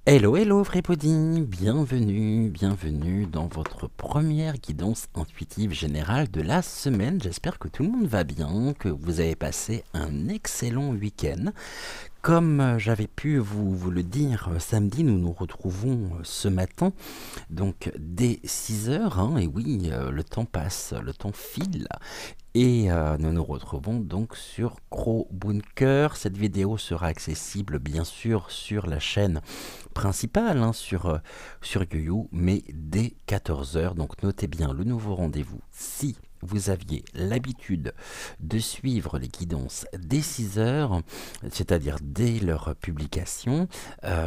Hello, hello everybody, bienvenue dans votre première guidance intuitive générale de la semaine. J'espère que tout le monde va bien, que vous avez passé un excellent week-end. Comme j'avais pu vous le dire samedi, nous nous retrouvons ce matin, donc dès 6 heures, hein, et oui, le temps passe, le temps file. Et nous nous retrouvons donc sur Crowbunker. Cette vidéo sera accessible bien sûr sur la chaîne principale, hein, sur YouYou, mais dès 14 heures. Donc notez bien le nouveau rendez-vous. Si vous aviez l'habitude de suivre les guidances dès 6 heures, c'est-à-dire dès leur publication,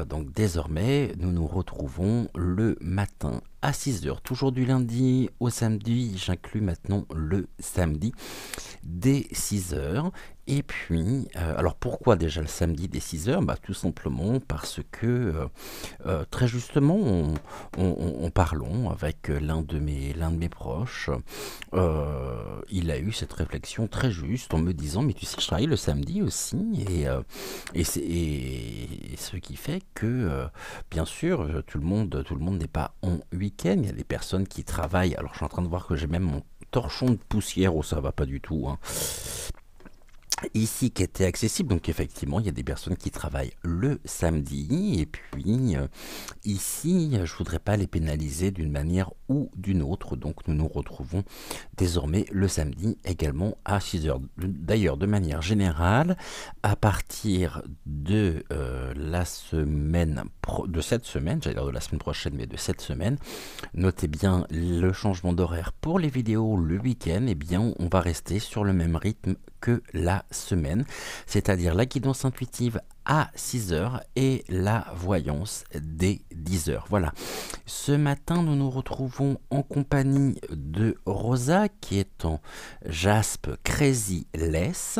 donc désormais nous nous retrouvons le matin à 6 heures, toujours du lundi au samedi, j'inclus maintenant le samedi dès 6 heures. Et puis, alors pourquoi déjà le samedi dès 6 heures? Tout simplement parce que, très justement, en parlant avec l'un de mes proches, il a eu cette réflexion très juste en me disant, mais tu sais, je travaille le samedi aussi, et ce qui fait que, bien sûr, tout le monde n'est pas en week-end. Il y a des personnes qui travaillent. Alors, je suis en train de voir que j'ai même mon torchon de poussière, oh ça va pas du tout, hein, ici qui était accessible. Donc effectivement il y a des personnes qui travaillent le samedi, et puis ici je voudrais pas les pénaliser d'une manière ou d'une autre, donc nous nous retrouvons désormais le samedi également à 6 heures. D'ailleurs, de manière générale, à partir de la semaine de cette semaine, j'allais dire de la semaine prochaine, mais de cette semaine, notez bien le changement d'horaire pour les vidéos le week-end. Eh bien, on va rester sur le même rythme que la semaine, c'est-à-dire la guidance intuitive à 6 heures et la voyance dès 10 heures. Voilà. Ce matin, nous nous retrouvons en compagnie de Rosa, qui est en jaspe Crazy Less,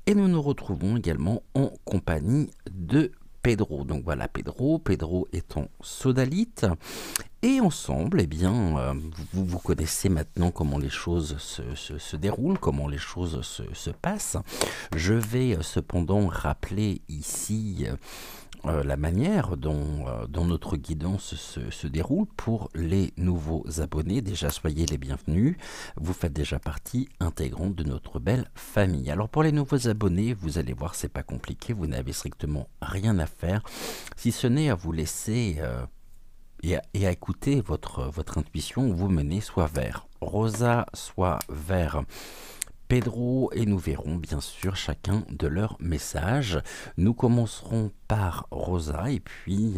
et nous nous retrouvons également en compagnie de Pedro. Donc voilà, Pedro est en sodalite. Et ensemble, eh bien, vous connaissez maintenant comment les choses se déroulent, comment les choses se passent. Je vais cependant rappeler ici la manière dont notre guidance se déroule pour les nouveaux abonnés. Déjà, soyez les bienvenus. Vous faites déjà partie intégrante de notre belle famille. Alors pour les nouveaux abonnés, vous allez voir, c'est pas compliqué. Vous n'avez strictement rien à faire, si ce n'est à vous laisser et à écouter votre intuition vous mener soit vers Rosa, soit vers Pedro, et nous verrons bien sûr chacun de leurs messages. Nous commencerons par Rosa, et puis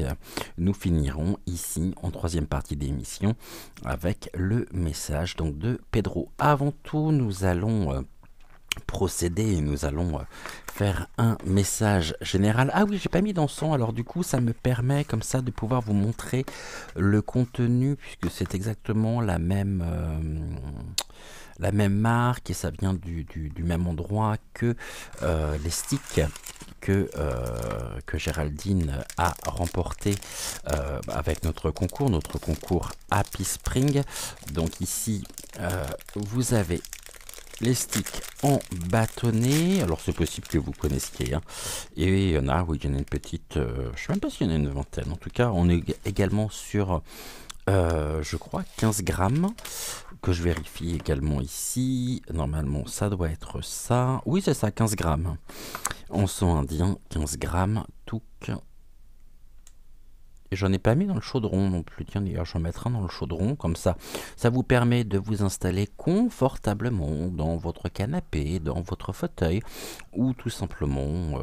nous finirons ici en troisième partie d'émission avec le message donc de Pedro. Avant tout, nous allons procéder et nous allons faire un message général. Ah oui, j'ai pas mis d'encens, alors du coup ça me permet comme ça de pouvoir vous montrer le contenu, puisque c'est exactement la même marque, et ça vient du même endroit que les sticks que Géraldine a remporté avec notre concours Happy Spring. Donc ici vous avez les sticks en bâtonnet. Alors c'est possible que vous connaissiez, hein. Et il y en a, oui, il y en a une petite, je sais même pas s'il y en a une vingtaine. En tout cas, on est également sur je crois 15 grammes, que je vérifie également ici. Normalement ça doit être ça, oui c'est ça, 15 grammes encens indien, 15 grammes tout. Et j'en ai pas mis dans le chaudron non plus. Tiens, d'ailleurs, je vais en mettre un dans le chaudron, comme ça vous permet de vous installer confortablement dans votre canapé, dans votre fauteuil, ou tout simplement,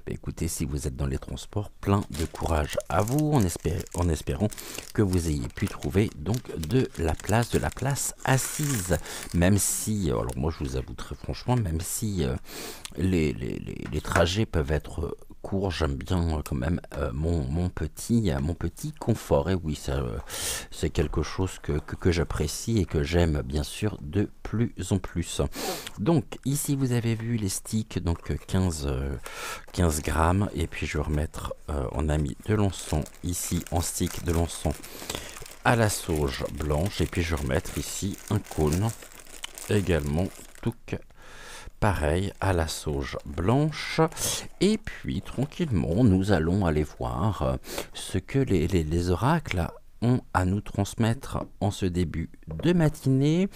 écoutez, si vous êtes dans les transports, plein de courage à vous, en espérant que vous ayez pu trouver donc de la place assise. Même si, alors moi je vous avoue très franchement, même si les trajets peuvent être courts, j'aime bien quand même mon petit confort. Et oui, c'est quelque chose que j'apprécie et que j'aime bien sûr de plus en plus. Donc ici vous avez vu les sticks, donc 15 grammes, et puis je vais remettre, on a mis de l'encens ici en stick, de l'encens à la sauge blanche, et puis je vais remettre ici un cône également tout pareil à la sauge blanche. Et puis tranquillement, nous allons aller voir ce que les oracles ont à nous transmettre en ce début de matinée.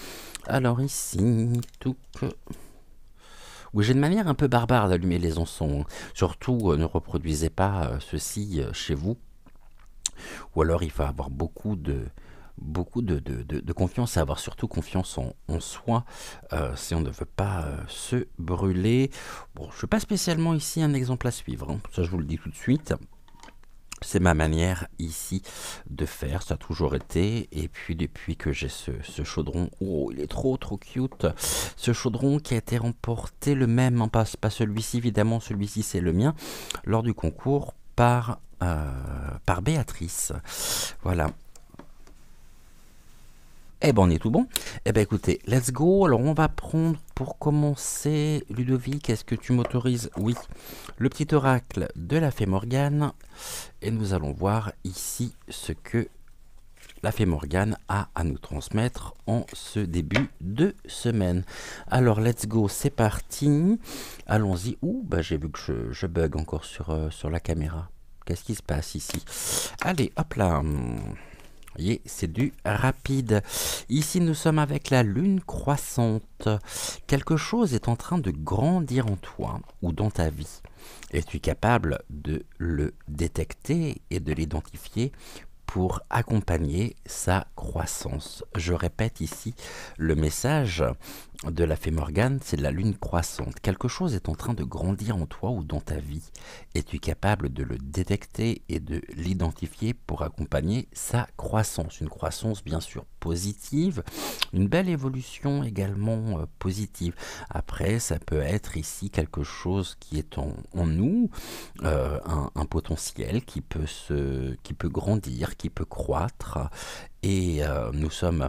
Alors ici, tout que... Oui, j'ai une manière un peu barbare d'allumer les encens. Surtout, ne reproduisez pas ceci chez vous. Ou alors, il faut avoir beaucoup de confiance et avoir surtout confiance en soi si on ne veut pas se brûler. Bon, je ne suis pas spécialement ici un exemple à suivre, hein. Ça je vous le dis tout de suite. C'est ma manière ici de faire, ça a toujours été. Et puis depuis que j'ai ce chaudron, oh il est trop cute. Ce chaudron qui a été remporté le même, hein, pas celui-ci évidemment, celui-ci c'est le mien, lors du concours par Béatrice. Voilà. Eh ben on est tout bon. Eh ben écoutez, let's go. Alors on va prendre pour commencer, Ludovic, est-ce que tu m'autorises? Oui. Le petit oracle de la fée Morgane. Et nous allons voir ici ce que la fée Morgane a à nous transmettre en ce début de semaine. Alors let's go, c'est parti. Allons-y. Ouh, bah j'ai vu que je bug encore sur la caméra. Qu'est-ce qui se passe ici? Allez, hop là. Voyez, c'est du rapide. Ici, nous sommes avec la lune croissante. Quelque chose est en train de grandir en toi ou dans ta vie. Es-tu capable de le détecter et de l'identifier pour accompagner sa croissance? Je répète ici le message de la fée Morgane, c'est la lune croissante. Quelque chose est en train de grandir en toi ou dans ta vie. Es-tu capable de le détecter et de l'identifier pour accompagner sa croissance? Une croissance bien sûr positive, une belle évolution également positive. Après, ça peut être ici quelque chose qui est en nous, un potentiel qui peut grandir, qui peut croître. Et nous sommes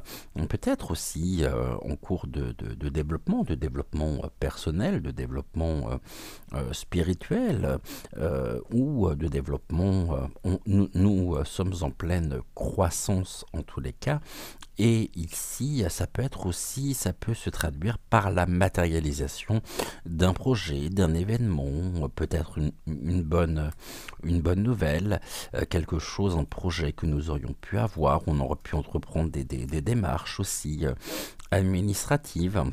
peut-être aussi en cours de développement personnel, de développement spirituel ou de développement. Nous sommes en pleine croissance en tous les cas. Et ici, ça peut se traduire par la matérialisation d'un projet, d'un événement, peut-être une bonne nouvelle, quelque chose, un projet que nous aurions pu avoir. On aurait pu entreprendre des démarches aussi administratives.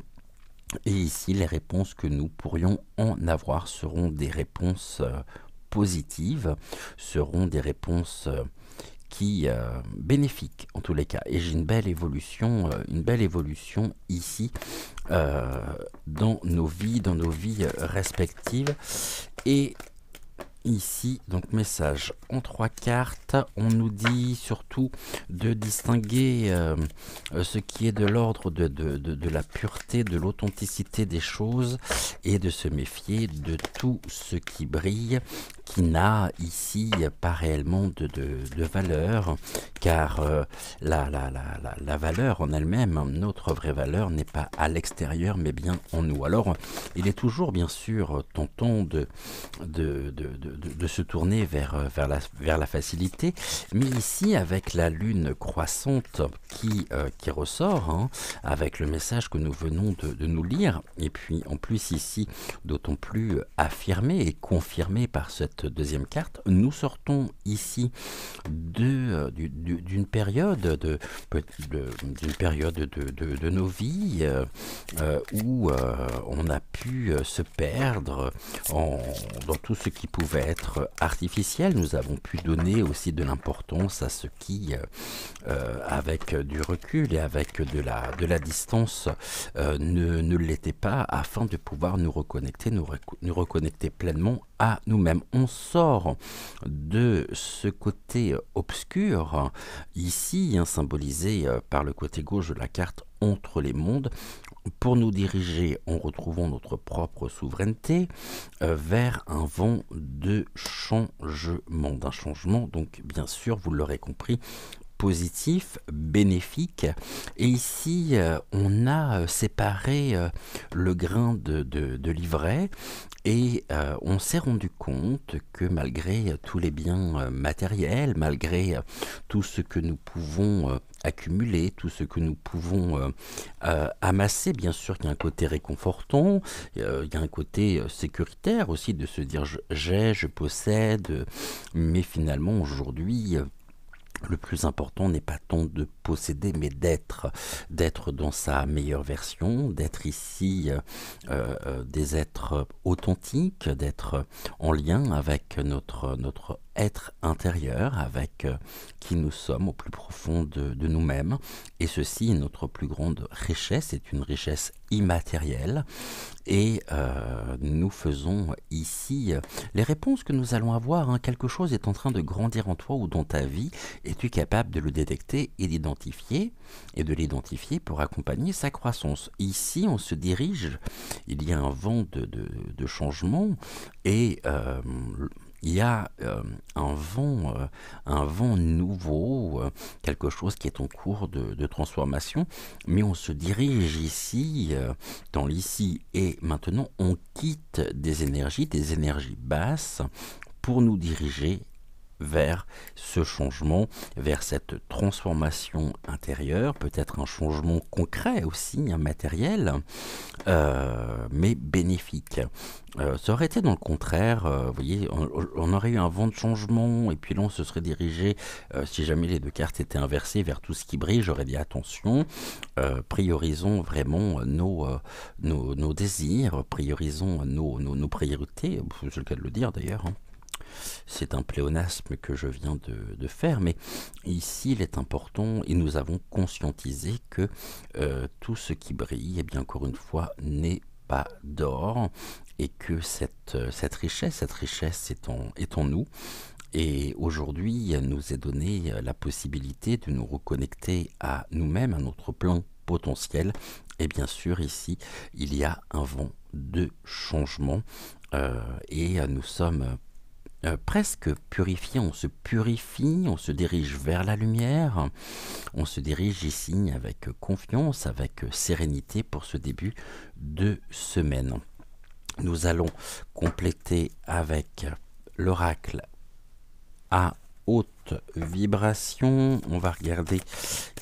Et ici, les réponses que nous pourrions en avoir seront des réponses positives, seront des réponses qui bénéfiques en tous les cas. Et j'ai une belle évolution ici dans nos vies respectives. Et ici, donc message en 3 cartes, on nous dit surtout de distinguer ce qui est de l'ordre de la pureté, de l'authenticité des choses et de se méfier de tout ce qui brille, qui n'a ici pas réellement de valeur, car la valeur en elle-même, notre vraie valeur n'est pas à l'extérieur mais bien en nous. Alors il est toujours bien sûr tentant de se tourner vers la facilité, mais ici avec la lune croissante qui ressort, hein, avec le message que nous venons de nous lire, et puis en plus ici d'autant plus affirmé et confirmé par cette deuxième carte, nous sortons ici d'une période de nos vies où on a pu se perdre dans tout ce qui pouvait être artificiel. Nous avons pu donner aussi de l'importance à ce qui, avec du recul et avec de la distance, ne l'était pas, afin de pouvoir nous reconnecter pleinement à nous-mêmes. On sort de ce côté obscur, ici symbolisé par le côté gauche de la carte entre les mondes, pour nous diriger en retrouvant notre propre souveraineté vers un vent de changement, d'un changement donc bien sûr, vous l'aurez compris, positif, bénéfique. Et ici on a séparé le grain de l'ivraie Et on s'est rendu compte que malgré tous les biens matériels, malgré tout ce que nous pouvons accumuler, tout ce que nous pouvons amasser, bien sûr qu'il y a un côté réconfortant, il y a un côté sécuritaire aussi de se dire je possède, mais finalement aujourd'hui le plus important n'est pas tant de posséder, mais d'être dans sa meilleure version, d'être ici des êtres authentiques, d'être en lien avec notre être intérieur, avec qui nous sommes au plus profond de nous-mêmes. Et ceci est notre plus grande richesse, c'est une richesse immatérielle. Et nous faisons ici les réponses que nous allons avoir. Hein, quelque chose est en train de grandir en toi ou dans ta vie. Es-tu capable de le détecter et d'identifier et de l'identifier pour accompagner sa croissance? Ici, on se dirige. Il y a un vent de changement et il y a un vent nouveau, quelque chose qui est en cours de transformation, mais on se dirige ici, dans l'ici et maintenant, on quitte des énergies basses, pour nous diriger vers ce changement, vers cette transformation intérieure, peut-être un changement concret aussi, un matériel, mais bénéfique. Ça aurait été dans le contraire, vous voyez, on aurait eu un vent de changement, et puis là on se serait dirigé, si jamais les deux cartes étaient inversées, vers tout ce qui brille, j'aurais dit attention, priorisons vraiment nos désirs, priorisons nos priorités, c'est le cas de le dire d'ailleurs, hein. C'est un pléonasme que je viens de faire, mais ici il est important et nous avons conscientisé que tout ce qui brille, eh bien encore une fois, n'est pas d'or et que cette richesse est en nous. Et aujourd'hui, nous est donné la possibilité de nous reconnecter à nous-mêmes, à notre plein potentiel. Et bien sûr, ici, il y a un vent de changement et nous sommes presque purifié, on se purifie, on se dirige vers la lumière, on se dirige ici avec confiance, avec sérénité pour ce début de semaine. Nous allons compléter avec l'oracle à haute vibration. On va regarder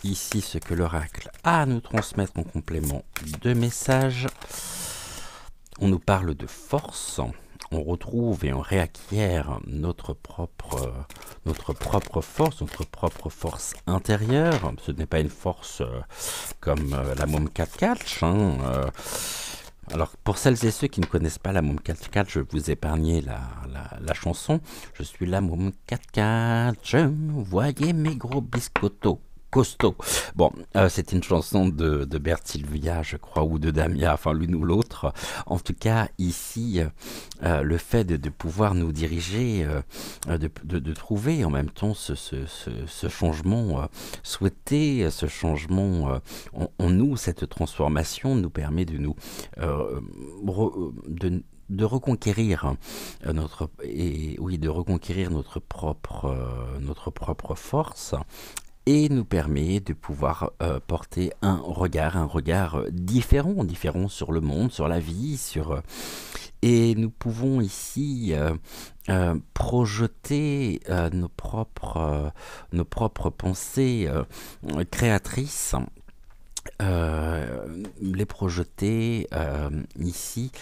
ici ce que l'oracle a à nous transmettre en complément de messages. On nous parle de force. On retrouve et on réacquiert notre propre force intérieure. Ce n'est pas une force comme la Môme 4-4. Alors, pour celles et ceux qui ne connaissent pas la Môme 4-4, je vais vous épargner la chanson. Je suis la Môme 4-4, je voyais mes gros biscottos. Costaud. Bon, c'est une chanson de Bert Sylvia, je crois, ou de Damia, enfin l'une ou l'autre. En tout cas, ici, le fait de pouvoir nous diriger, de trouver en même temps ce changement souhaité, ce changement en nous, cette transformation nous permet de nous de reconquérir de reconquérir notre propre force. Et nous permet de pouvoir porter un regard différent sur le monde, sur la vie, et nous pouvons ici projeter nos propres pensées créatrices. Les projeter ici,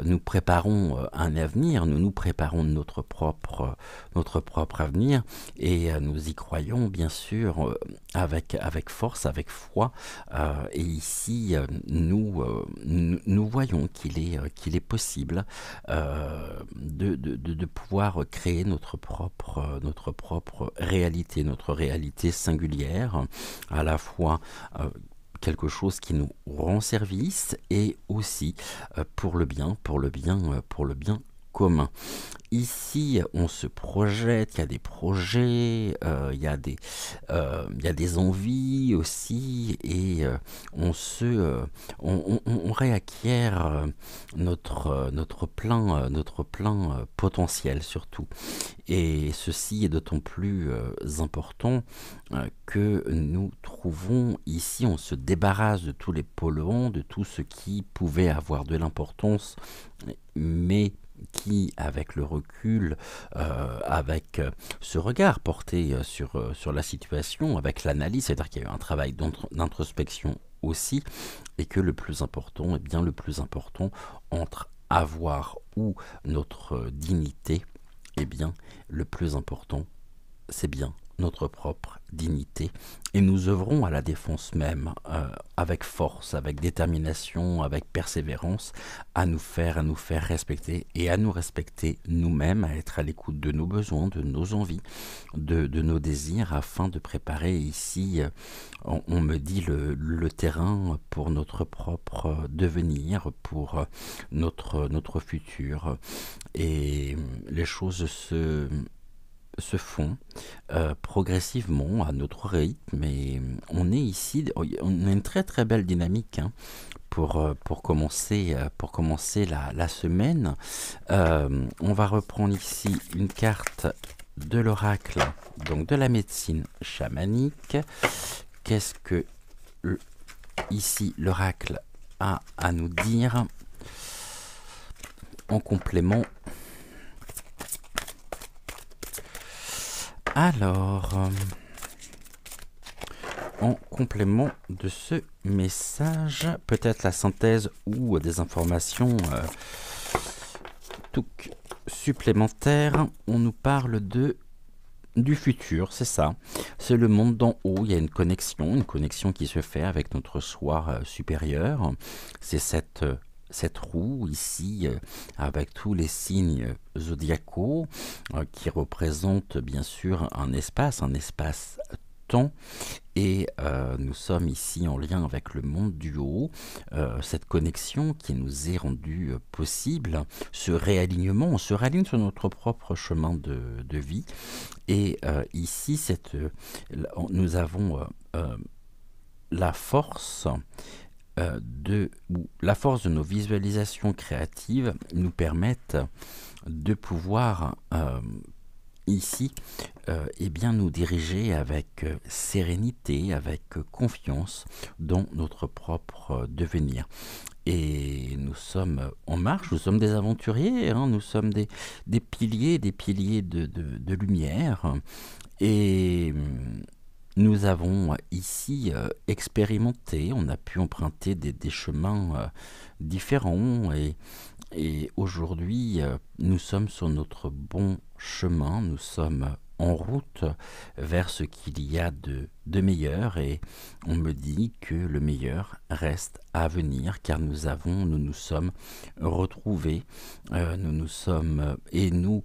nous préparons un avenir, nous préparons notre propre avenir et nous y croyons bien sûr avec force, avec foi et ici nous voyons qu'il est possible de pouvoir créer notre propre réalité, notre réalité singulière, à la fois quelque chose qui nous rend service et aussi pour le bien commun. ici, on se projette, il y a des projets, il y a des envies aussi, et on réacquiert notre plein potentiel surtout. Et ceci est d'autant plus important que nous trouvons ici, on se débarrasse de tous les polluants, de tout ce qui pouvait avoir de l'importance, mais qui, avec le recul, avec ce regard porté sur la situation, avec l'analyse, c'est-à-dire qu'il y a eu un travail d'introspection aussi, et que le plus important, eh bien le plus important, entre avoir ou notre dignité, eh bien le plus important, c'est bien notre propre dignité, et nous œuvrons à la défense même, avec force, avec détermination, avec persévérance, à nous faire respecter, et à nous respecter nous-mêmes, à être à l'écoute de nos besoins, de nos envies, de nos désirs, afin de préparer ici, on me dit, le terrain pour notre propre devenir, pour notre futur. Et les choses se font progressivement à notre rythme, et on est ici, on a une très très belle dynamique, hein, pour commencer la semaine. On va reprendre ici une carte de l'oracle, donc de la médecine chamanique. Qu'est-ce que ici l'oracle a à nous dire en complément? Alors, en complément de ce message, peut-être la synthèse ou des informations supplémentaires, on nous parle du futur, c'est ça. C'est le monde d'en haut, il y a une connexion qui se fait avec notre soi supérieur. C'est cette roue ici, avec tous les signes zodiacaux, qui représentent bien sûr un espace-temps, et nous sommes ici en lien avec le monde du haut, cette connexion qui nous est rendue possible, ce réalignement, on se réaligne sur notre propre chemin de vie, et ici nous avons la force la force de nos visualisations créatives nous permettent de pouvoir ici eh bien nous diriger avec sérénité, avec confiance dans notre propre devenir. Et nous sommes en marche, nous sommes des aventuriers, hein, nous sommes des piliers de lumière, et nous avons ici expérimenté, on a pu emprunter des chemins différents, et aujourd'hui nous sommes sur notre bon chemin, nous sommes en route vers ce qu'il y a de meilleur, et on me dit que le meilleur reste à venir, car nous nous sommes retrouvés, et nous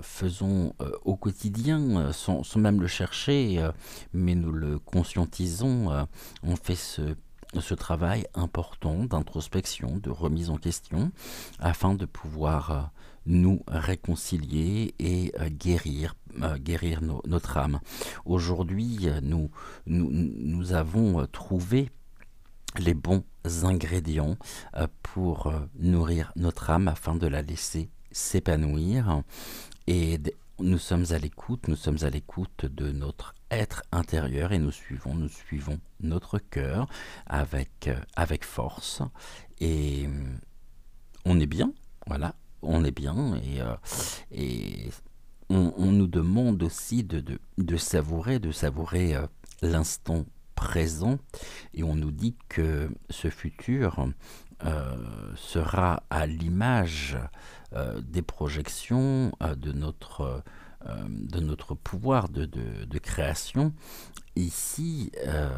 faisons au quotidien, sans même le chercher, mais nous le conscientisons, on fait ce travail important d'introspection, de remise en question, afin de pouvoir nous réconcilier et guérir notre âme. Aujourd'hui, nous avons trouvé les bons ingrédients pour nourrir notre âme, afin de la laisser s'épanouir, et nous sommes à l'écoute de notre être intérieur, et nous suivons notre cœur avec force, et on est bien, voilà, on est bien, et on nous demande aussi de savourer l'instant présent, et on nous dit que ce futur sera à l'image des projections de notre pouvoir de création ici,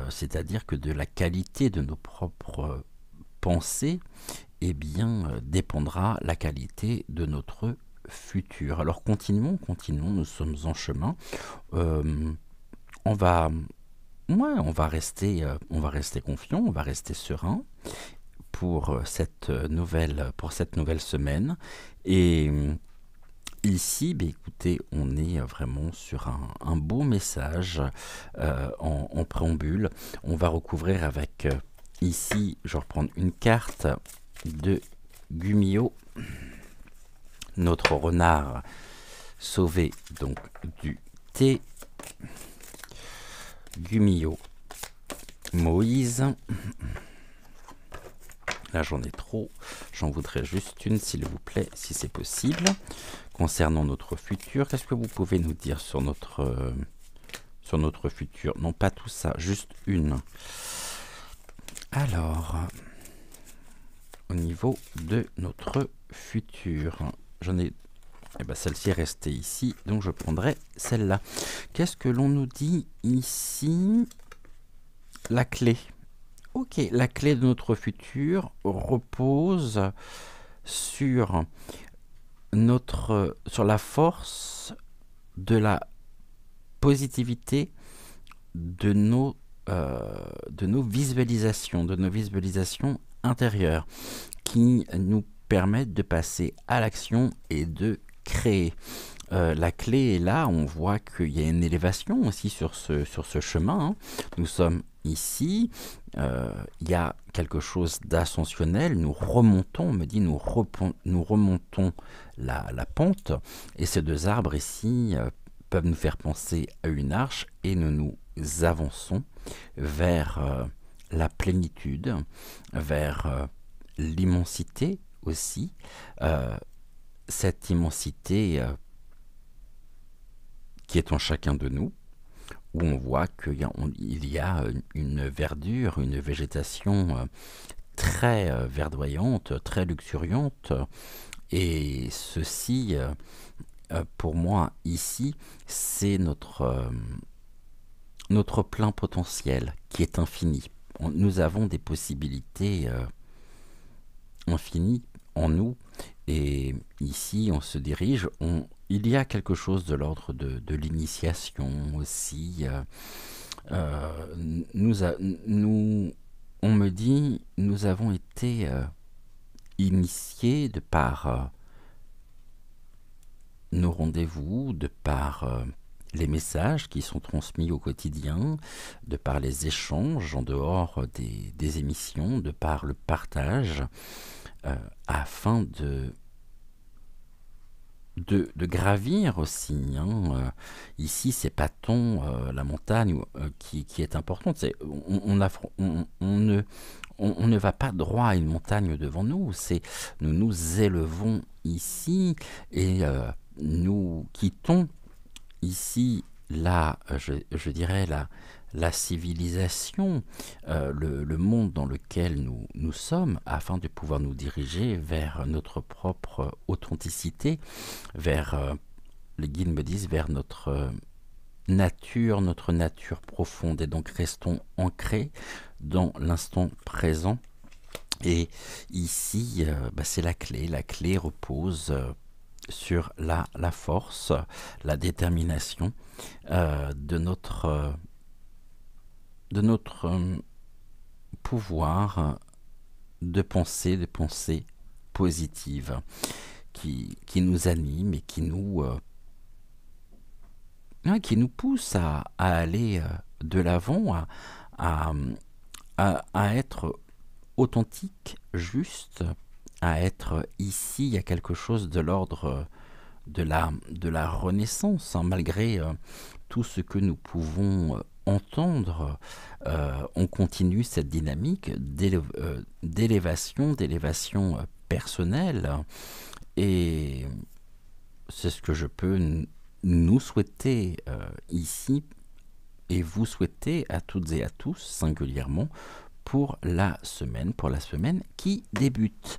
c'est-à-dire que de la qualité de nos propres pensées, eh bien, dépendra la qualité de notre futur. Alors continuons, nous sommes en chemin. On va rester confiant, on va rester serein pour cette nouvelle semaine, et Ici, ben, écoutez, on est vraiment sur un beau message en préambule. On va recouvrir avec, ici, je reprends une carte de Gumio, notre renard sauvé donc du thé. Gumio, Moïse. Là, j'en ai trop. J'en voudrais juste une, s'il vous plaît, si c'est possible. Concernant notre futur, qu'est-ce que vous pouvez nous dire sur notre futur? Non, pas tout ça, juste une. Alors, au niveau de notre futur, j'en ai... Eh ben, celle-ci est restée ici, donc je prendrai celle-là. Qu'est-ce que l'on nous dit ici? La clé. Ok, la clé de notre futur repose sur la force de la positivité de nos visualisations, intérieures, qui nous permettent de passer à l'action et de créer. La clé est là, on voit qu'il y a une élévation aussi sur ce chemin. Hein. Nous sommes ici, il y a quelque chose d'ascensionnel, nous remontons, on me dit nous remontons la pente, et ces deux arbres ici peuvent nous faire penser à une arche, et nous avançons vers la plénitude, vers l'immensité aussi, cette immensité qui est en chacun de nous, où on voit qu'il y a une verdure, une végétation très verdoyante, très luxuriante, et ceci, pour moi, ici, c'est notre plein potentiel qui est infini. Nous avons des possibilités infinies en nous, et ici, on se dirige, il y a quelque chose de l'ordre de l'initiation aussi. On me dit, nous avons été initiés de par nos rendez-vous, de par les messages qui sont transmis au quotidien, de par les échanges en dehors des émissions, de par le partage, afin de gravir aussi. Hein. Ici, c'est pas tant la montagne qui est importante. On ne va pas droit à une montagne devant nous. Nous nous élevons ici et nous quittons ici je dirais la civilisation, le monde dans lequel nous sommes, afin de pouvoir nous diriger vers notre propre authenticité, vers, les guides me disent, vers notre nature profonde. Et donc restons ancrés dans l'instant présent. Et ici, c'est la clé. La clé repose sur la force, la détermination de notre pouvoir de penser positive qui nous anime et qui nous pousse à aller de l'avant, à être authentique, juste, à être ici. Il y a quelque chose de l'ordre de la renaissance, hein, malgré tout ce que nous pouvons entendre. On continue cette dynamique d'élévation personnelle, et c'est ce que je peux nous souhaiter ici, et vous souhaiter à toutes et à tous singulièrement pour la semaine qui débute.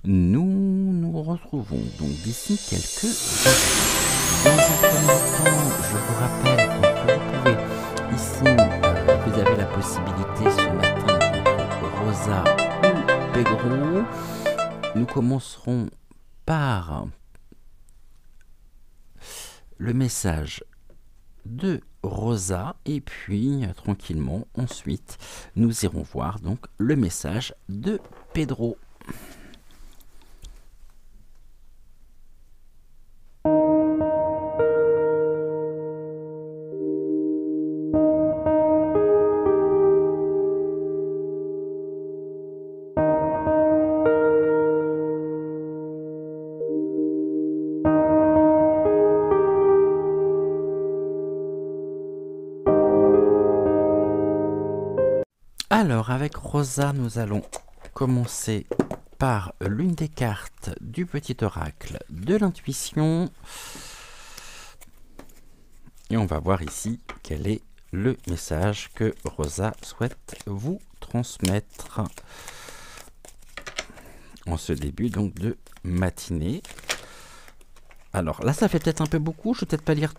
Nous nous retrouvons donc d'ici quelques instants. Dans un premier temps, je vous rappelle que vous pouvez ici, vous avez la possibilité ce matin entre Rosa ou Pedro. Nous commencerons par le message de Rosa, et puis tranquillement ensuite nous irons voir donc le message de Pedro. Alors, avec Rosa, nous allons commencer par l'une des cartes du petit oracle de l'intuition. Et on va voir ici quel est le message que Rosa souhaite vous transmettre en ce début donc de matinée. Alors là, ça fait peut-être un peu beaucoup. Je ne vais peut-être pas lire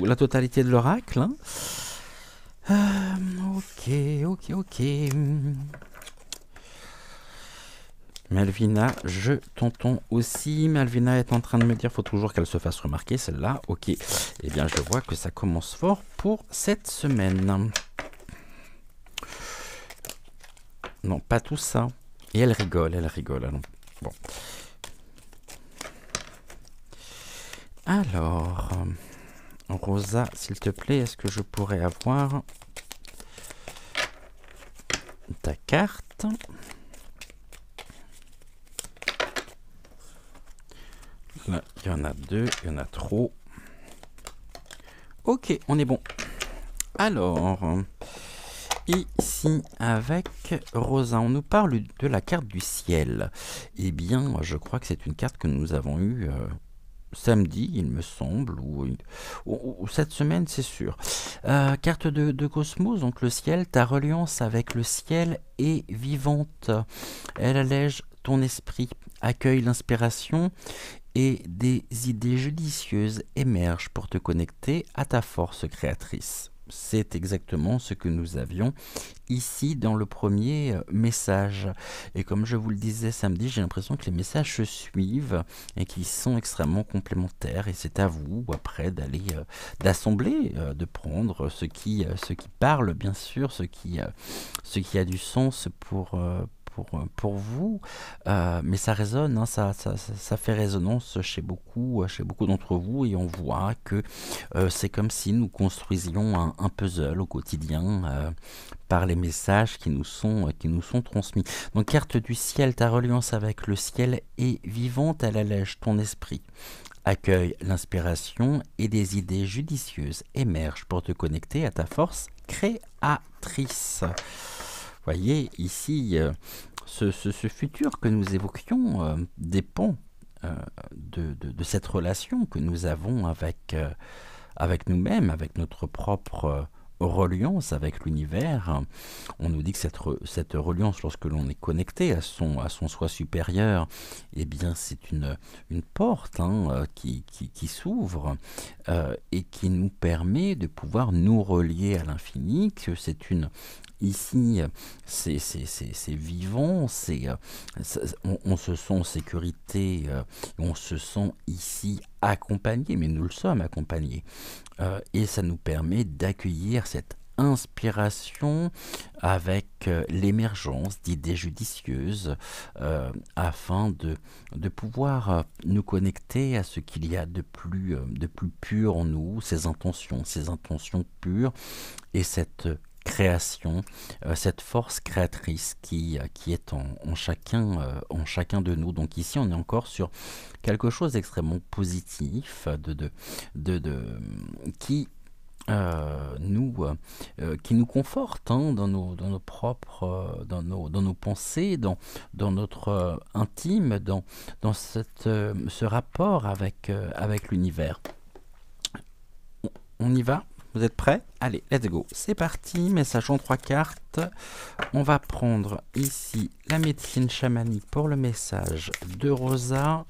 la totalité de l'oracle. Ok. Malvina, je t'entends aussi. Malvina est en train de me dire, faut toujours qu'elle se fasse remarquer, celle-là. Ok. Eh bien, je vois que ça commence fort pour cette semaine. Non, pas tout ça. Et elle rigole. Alors. Bon. Alors, Rosa, s'il te plaît, est-ce que je pourrais avoir ta carte ? Là, il y en a deux, il y en a trop. Ok, on est bon. Alors, ici, avec Rosa, on nous parle de la carte du ciel. Eh bien, je crois que c'est une carte que nous avons eue samedi, il me semble, ou cette semaine, c'est sûr. Carte de Cosmos, donc le ciel, ta reliance avec le ciel est vivante. Elle allège ton esprit, accueille l'inspiration et des idées judicieuses émergent pour te connecter à ta force créatrice. C'est exactement ce que nous avions ici dans le premier message. Et comme je vous le disais samedi, j'ai l'impression que les messages se suivent et qu'ils sont extrêmement complémentaires. Et c'est à vous, après, d'assembler, de prendre ce qui parle, bien sûr, ce qui a du sens pour vous, mais ça résonne, hein, ça fait résonance chez beaucoup d'entre vous, et on voit que c'est comme si nous construisions un puzzle au quotidien par les messages qui nous sont transmis. Donc, carte du ciel, ta reliance avec le ciel est vivante, elle allège ton esprit. Accueille l'inspiration et des idées judicieuses émergent pour te connecter à ta force créatrice. Voyez, ici, ce futur que nous évoquions dépend de cette relation que nous avons avec nous-mêmes, avec notre propre reliance avec l'univers. On nous dit que cette reliance, lorsque l'on est connecté à son soi supérieur, eh bien c'est une porte qui s'ouvre et qui nous permet de pouvoir nous relier à l'infini, que c'est une... Ici, c'est vivant, on se sent en sécurité, on se sent ici accompagné, mais nous le sommes accompagnés. Et ça nous permet d'accueillir cette inspiration avec l'émergence d'idées judicieuses afin de pouvoir nous connecter à ce qu'il y a de plus pur en nous, ces intentions pures et cette création, cette force créatrice qui est en chacun de nous. Donc ici, on est encore sur quelque chose d'extrêmement positif, qui nous conforte dans nos propres, dans nos pensées, dans notre intime, dans ce rapport avec l'univers. On y va? Vous êtes prêts? Allez, let's go. C'est parti, message en 3 cartes. On va prendre ici la médecine chamanique pour le message de Rosa.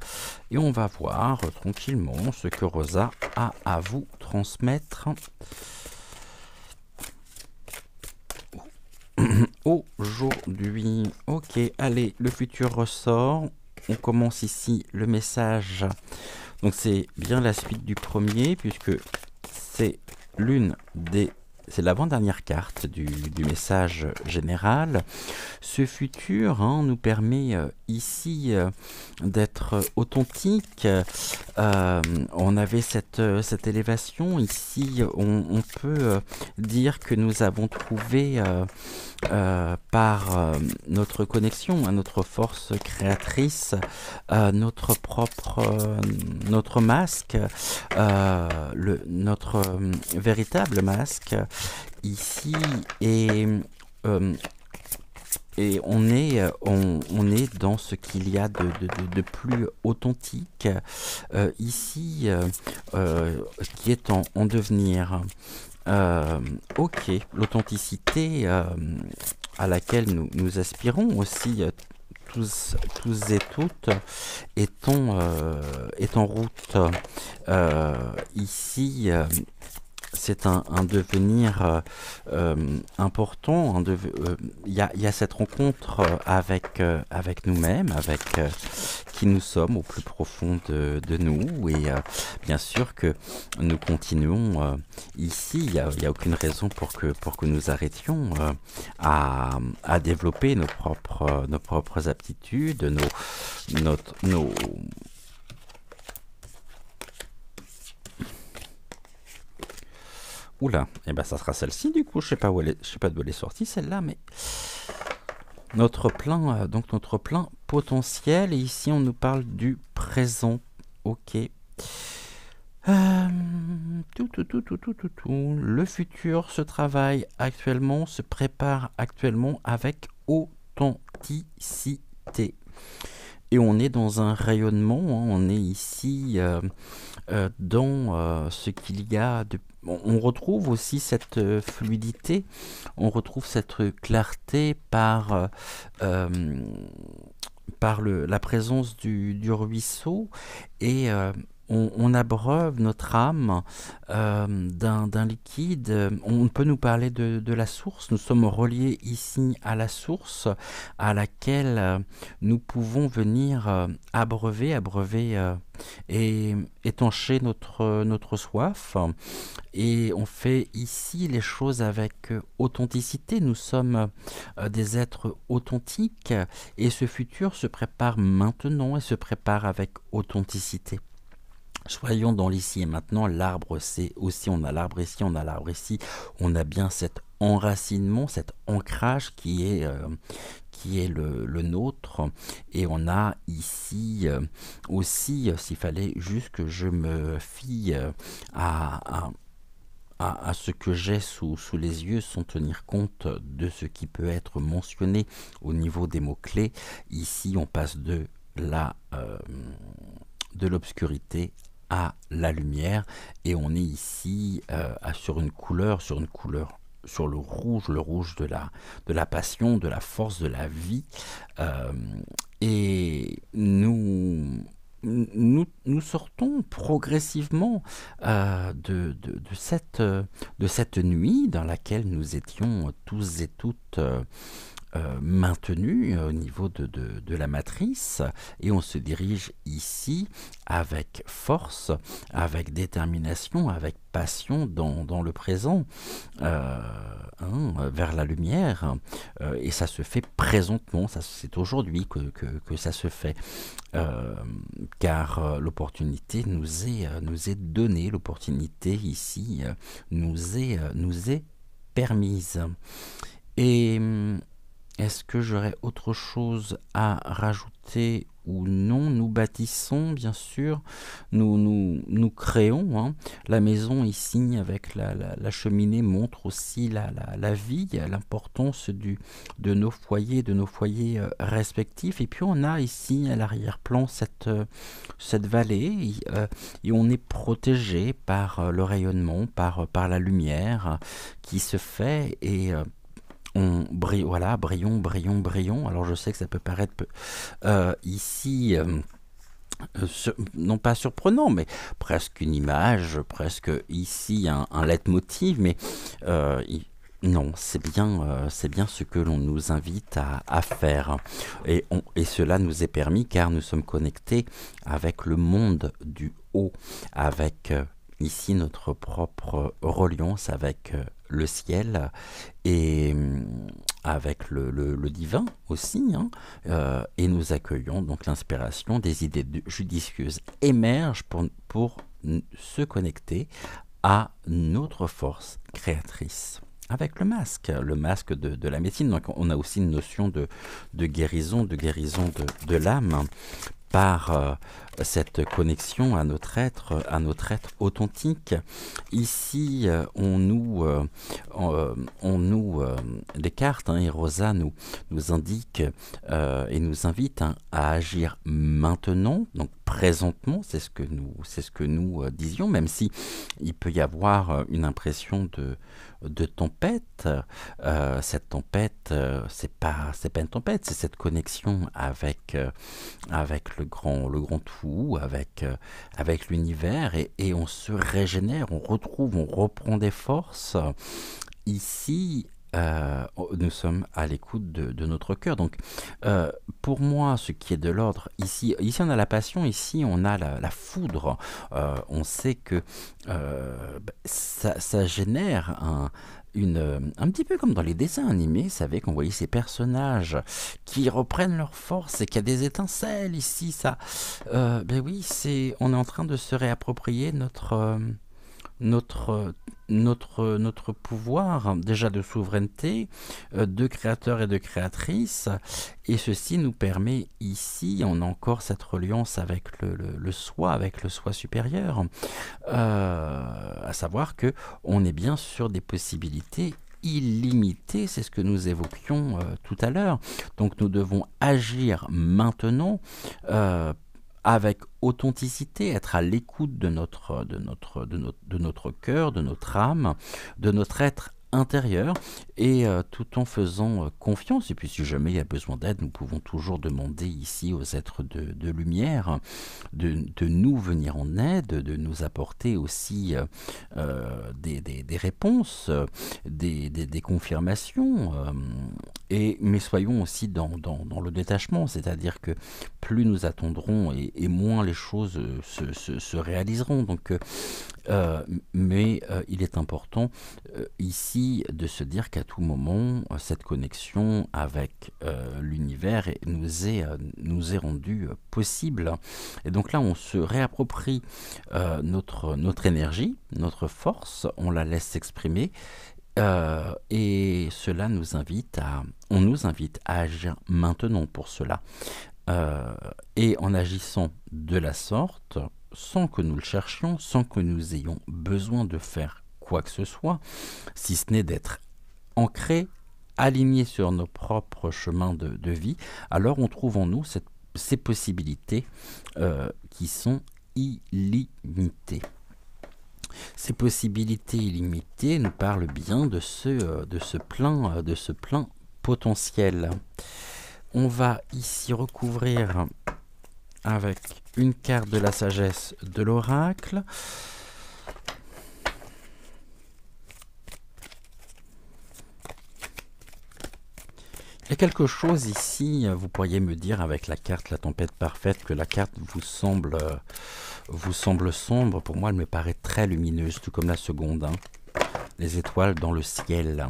Et on va voir tranquillement ce que Rosa a à vous transmettre aujourd'hui. Ok, allez, le futur ressort. On commence ici le message. Donc c'est bien la suite du premier, puisque c'est c'est l'avant-dernière carte du message général. Ce futur nous permet ici d'être authentique. On avait cette élévation. Ici, on peut dire que nous avons trouvé par notre connexion à notre force créatrice, notre masque, notre véritable masque ici est et on est dans ce qu'il y a de plus authentique ici, qui est en devenir. Ok, l'authenticité à laquelle nous aspirons aussi tous et toutes est en route. Ici, c'est un devenir important. Il y a cette rencontre avec nous-mêmes, avec qui nous sommes au plus profond de nous. Et bien sûr que nous continuons ici. Il y a aucune raison pour que nous arrêtions à développer nos propres aptitudes, nos Oula, et ben ça sera celle-ci du coup. Je sais pas où je sais pas d'où elle est sortie celle-là, mais notre plein, donc notre plein potentiel. Et ici, on nous parle du présent. Ok. Le futur se travaille actuellement, se prépare actuellement avec authenticité. Et on est dans un rayonnement, hein, on est ici dans ce qu'il y a de... On retrouve aussi cette fluidité, on retrouve cette clarté par la présence du ruisseau et on abreuve notre âme d'un liquide. On peut nous parler de la source. Nous sommes reliés ici à la source à laquelle nous pouvons venir abreuver et étancher notre soif. Et on fait ici les choses avec authenticité. Nous sommes des êtres authentiques et ce futur se prépare maintenant et se prépare avec authenticité. Soyons dans l'ici et maintenant. L'arbre, c'est aussi, on a l'arbre ici, on a l'arbre ici. On a bien cet enracinement, cet ancrage qui est le nôtre. Et on a ici aussi, s'il fallait juste que je me fie à ce que j'ai sous les yeux sans tenir compte de ce qui peut être mentionné au niveau des mots-clés. Ici, on passe de l'obscurité à la lumière et on est ici sur une couleur, sur le rouge de la passion, de la force, de la vie, et nous sortons progressivement de cette nuit dans laquelle nous étions tous et toutes maintenu au niveau de la matrice et on se dirige ici avec force, avec détermination, avec passion dans le présent vers la lumière et ça se fait présentement, c'est aujourd'hui que ça se fait car l'opportunité nous est donnée, l'opportunité ici nous est permise. Et est-ce que j'aurais autre chose à rajouter ou non? Nous bâtissons, bien sûr, nous créons. Hein. La maison ici, avec la cheminée, montre aussi la vie, l'importance de nos foyers respectifs. Et puis on a ici, à l'arrière-plan, cette vallée, et on est protégé par le rayonnement, par la lumière qui se fait, et on brille, voilà, brillons. Alors je sais que ça peut paraître ici non pas surprenant, mais presque une image, presque ici un leitmotiv, mais non, c'est bien ce que l'on nous invite à faire. Et cela nous est permis car nous sommes connectés avec le monde du haut, avec ici notre propre reliance avec le ciel et avec le divin aussi, hein, et nous accueillons donc l'inspiration, des idées judicieuses émergent pour se connecter à notre force créatrice. Avec le masque de la médecine. Donc on a aussi une notion de guérison de l'âme, par cette connexion à notre être authentique. Ici, Descartes, et Rosa nous indique et nous invite, à agir maintenant, donc présentement, c'est ce que nous disions, même si il peut y avoir une impression de tempête. Cette tempête, c'est pas une tempête, c'est cette connexion avec le grand tout, avec l'univers, et on se régénère, on reprend des forces. Ici, nous sommes à l'écoute de notre cœur. Donc, pour moi, ce qui est de l'ordre, ici on a la passion, ici on a la foudre. On sait que ça génère un petit peu comme dans les dessins animés, vous savez, qu'on voyait ces personnages qui reprennent leur force et qu'il y a des étincelles ici. Ben oui, on est en train de se réapproprier notre, notre pouvoir déjà de souveraineté, de créateur et de créatrice, et ceci nous permet ici, on a encore cette reliance avec le soi, avec le soi supérieur, à savoir que on est bien sur des possibilités illimitées, c'est ce que nous évoquions tout à l'heure. Donc nous devons agir maintenant, avec authenticité, être à l'écoute de notre cœur, de notre âme, de notre être intérieur, et tout en faisant confiance. Et puis si jamais il y a besoin d'aide, nous pouvons toujours demander ici aux êtres de lumière de nous venir en aide, de nous apporter aussi des réponses, des confirmations, mais soyons aussi dans le détachement, c'est-à-dire que plus nous attendrons, et moins les choses se réaliseront. Donc, mais il est important ici de se dire qu'à tout moment, cette connexion avec l'univers nous est rendue possible. Et donc là, on se réapproprie notre énergie, notre force, on la laisse s'exprimer. Et cela on nous invite à agir maintenant pour cela. Et en agissant de la sorte, sans que nous le cherchions, sans que nous ayons besoin de faire quoi que ce soit, si ce n'est d'être ancrés, alignés sur nos propres chemins de vie, alors on trouve en nous ces possibilités qui sont illimitées. Ces possibilités illimitées nous parlent bien de ce plein potentiel. On va ici recouvrir avec une carte de la sagesse de l'oracle. Il y a quelque chose ici, vous pourriez me dire avec la carte La Tempête Parfaite que la carte vous semble sombre. Pour moi, elle me paraît très lumineuse, tout comme la seconde. Les étoiles dans le ciel.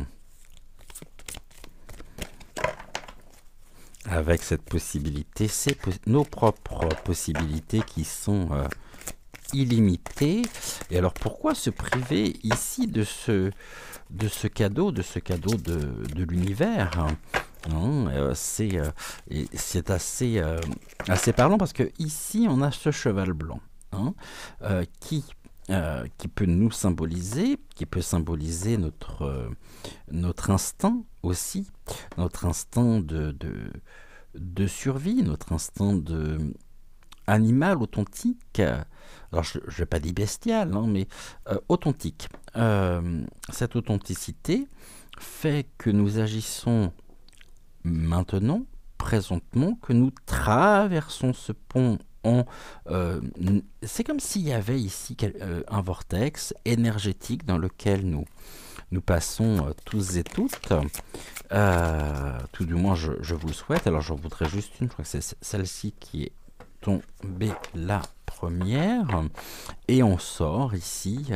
Avec cette possibilité, c'est nos propres possibilités qui sont illimitées. Et alors pourquoi se priver ici de ce cadeau, de l'univers? C'est assez parlant, parce que ici on a ce cheval blanc qui peut nous symboliser, qui peut symboliser notre instinct aussi, notre instinct de survie, notre instinct animal authentique. Alors je ne vais pas dire bestial, mais authentique. Cette authenticité fait que nous agissons maintenant, présentement, que nous traversons ce pont c'est comme s'il y avait ici un vortex énergétique dans lequel nous passons tous et toutes, tout du moins je vous le souhaite. Alors j'en voudrais juste une, je crois que c'est celle-ci qui est tombée la première, et on sort ici,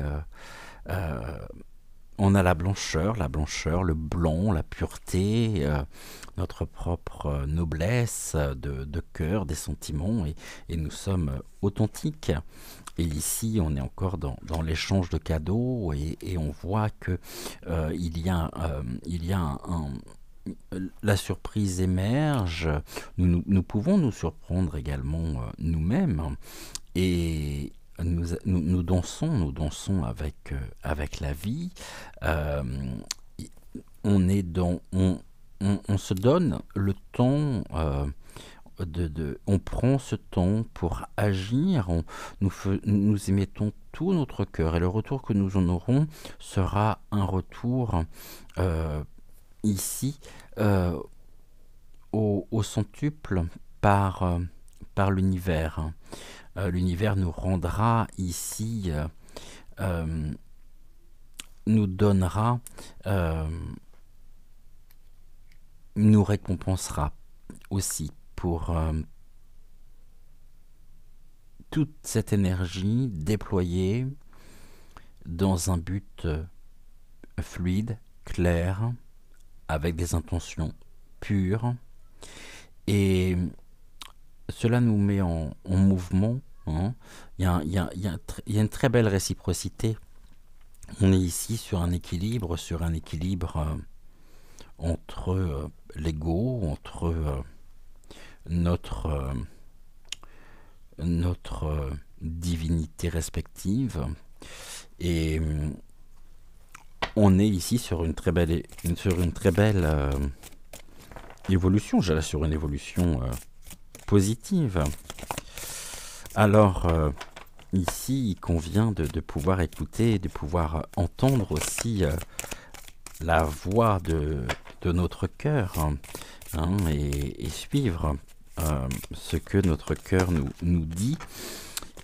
on a la blancheur, le blanc, la pureté, notre propre noblesse de cœur, des sentiments, et nous sommes authentiques. Et ici, on est encore dans l'échange de cadeaux, et on voit que il y a la surprise émerge, nous pouvons nous surprendre également nous-mêmes, et nous dansons avec la vie. Euh, on est dans, on se donne le temps, on prend ce temps pour agir, nous y mettons tout notre cœur, et le retour que nous en aurons sera un retour euh, ici euh, au centuple par l'univers. L'univers nous rendra ici, euh, nous donnera, euh, nous récompensera aussi pour toute cette énergie déployée dans un but fluide, clair, avec des intentions pures. Et cela nous met en mouvement. Hein. Il y a une très belle réciprocité. On est ici sur un équilibre, entre l'ego, entre notre divinité respective, et on est ici sur une très belle évolution, j'allais sur une évolution positive. Alors ici il convient de pouvoir écouter, de pouvoir entendre aussi la voix de notre cœur, hein, et suivre ce que notre cœur nous dit.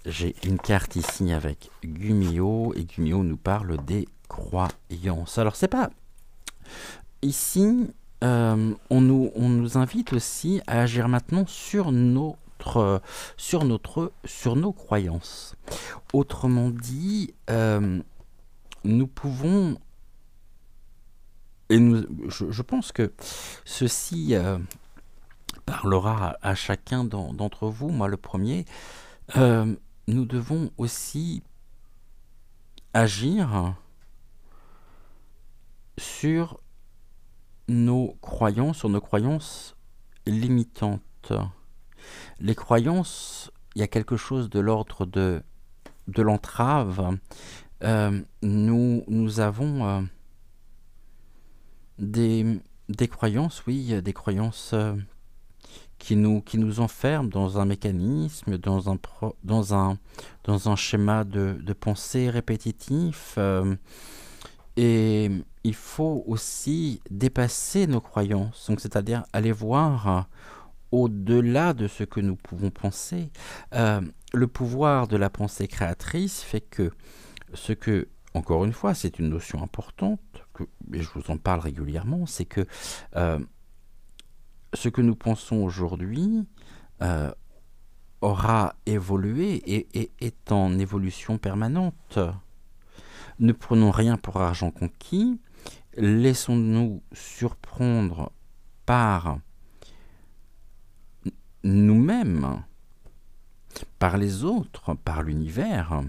J'ai une carte ici avec Gumio, et Gumio nous parle des croyances. Alors c'est pas... Ici, on nous invite aussi à agir maintenant sur nos croyances. Autrement dit, nous pouvons... Et je pense que ceci parlera à chacun d'entre vous, moi le premier. Nous devons aussi agir sur nos croyances limitantes. Les croyances, il y a quelque chose de l'ordre de l'entrave. Nous avons des croyances, oui, des croyances qui nous enferment dans un mécanisme, dans un schéma de pensée répétitif. Et il faut aussi dépasser nos croyances, donc c'est-à-dire aller voir au-delà de ce que nous pouvons penser. Le pouvoir de la pensée créatrice fait que encore une fois, c'est une notion importante, et je vous en parle régulièrement, c'est que ce que nous pensons aujourd'hui aura évolué et est en évolution permanente. Ne prenons rien pour argent conquis, laissons-nous surprendre par nous-mêmes, par les autres, par l'univers,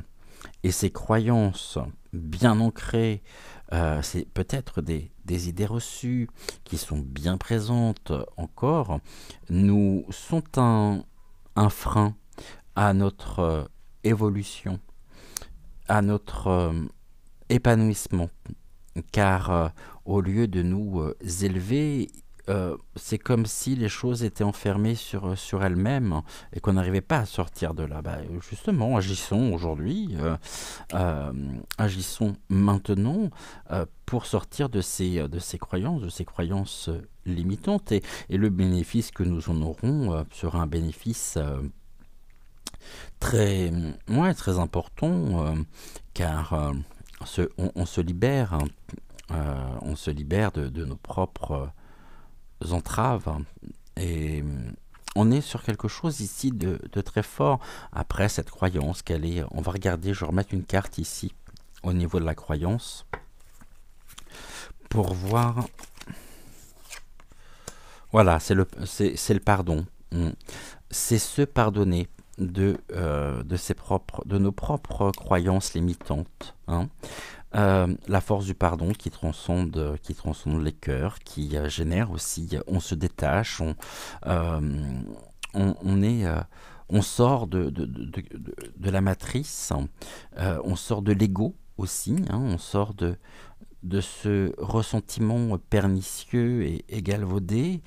et ces croyances bien ancrées, c'est peut-être des idées reçues qui sont bien présentes encore, nous sont un frein à notre évolution, à notre épanouissement, car au lieu de nous élever, c'est comme si les choses étaient enfermées sur elles-mêmes et qu'on n'arrivait pas à sortir de là. Justement, agissons aujourd'hui, agissons maintenant pour sortir de ces croyances limitantes, et le bénéfice que nous en aurons sera un bénéfice très, ouais, très important, car on se libère, on se libère de nos propres entraves, et on est sur quelque chose ici de très fort. Après cette croyance, on va regarder, je vais remettre une carte ici au niveau de la croyance pour voir. Voilà, c'est le pardon. C'est se pardonner de nos propres croyances limitantes, hein. La force du pardon qui transcende les cœurs, qui génère aussi, on se détache, euh, on est, on sort de la matrice, on sort de l'ego aussi, hein, on sort de ce ressentiment pernicieux et galvaudé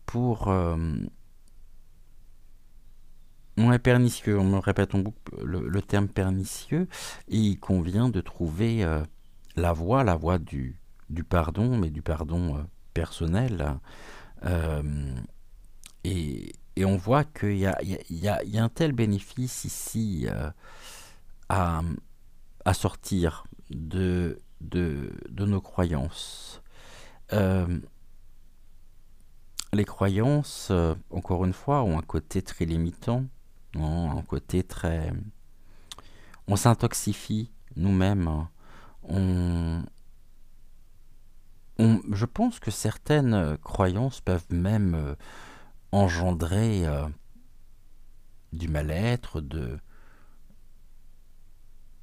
pour ouais, pernicieux, on me répète beaucoup le terme pernicieux, et il convient de trouver la voie du pardon, mais du pardon personnel, hein. Euh, et on voit qu'il y a, il y a un tel bénéfice ici à, à sortir de nos croyances. Euh, les croyances, encore une fois, ont un côté très limitant, ont un côté très... On s'intoxifie nous-mêmes, hein. On, je pense que certaines croyances peuvent même engendrer du mal-être,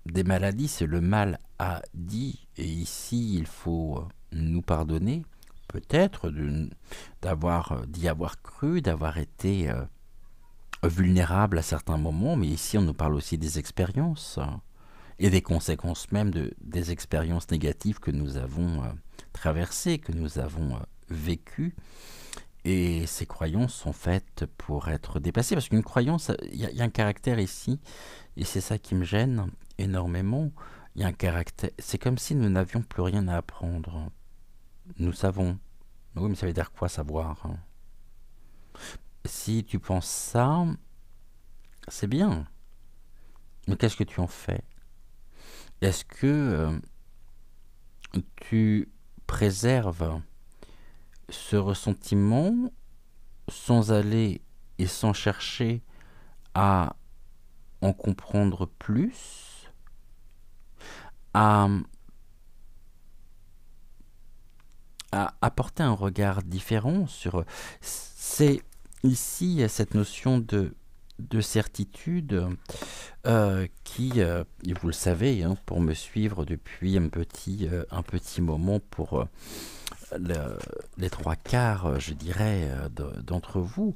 des maladies. C'est le mal a dit, et ici il faut nous pardonner, peut-être d'y avoir cru, d'avoir été vulnérable à certains moments, mais ici on nous parle aussi des expériences et des conséquences même des expériences négatives que nous avons traversées, que nous avons vécues. Et ces croyances sont faites pour être dépassées, parce qu'une croyance, y a un caractère ici, et c'est ça qui me gêne énormément. Il y a un caractère, c'est comme si nous n'avions plus rien à apprendre. Nous savons. Oui, mais ça veut dire quoi savoir, hein? Si tu penses ça, c'est bien. Mais qu'est-ce que tu en fais? Est-ce que tu préserves ce ressentiment sans aller et sans chercher à en comprendre plus, à, à apporter un regard différent sur... C'est ici cette notion de certitude qui, et vous le savez, hein, pour me suivre depuis un petit moment, pour les trois quarts, je dirais, d'entre vous,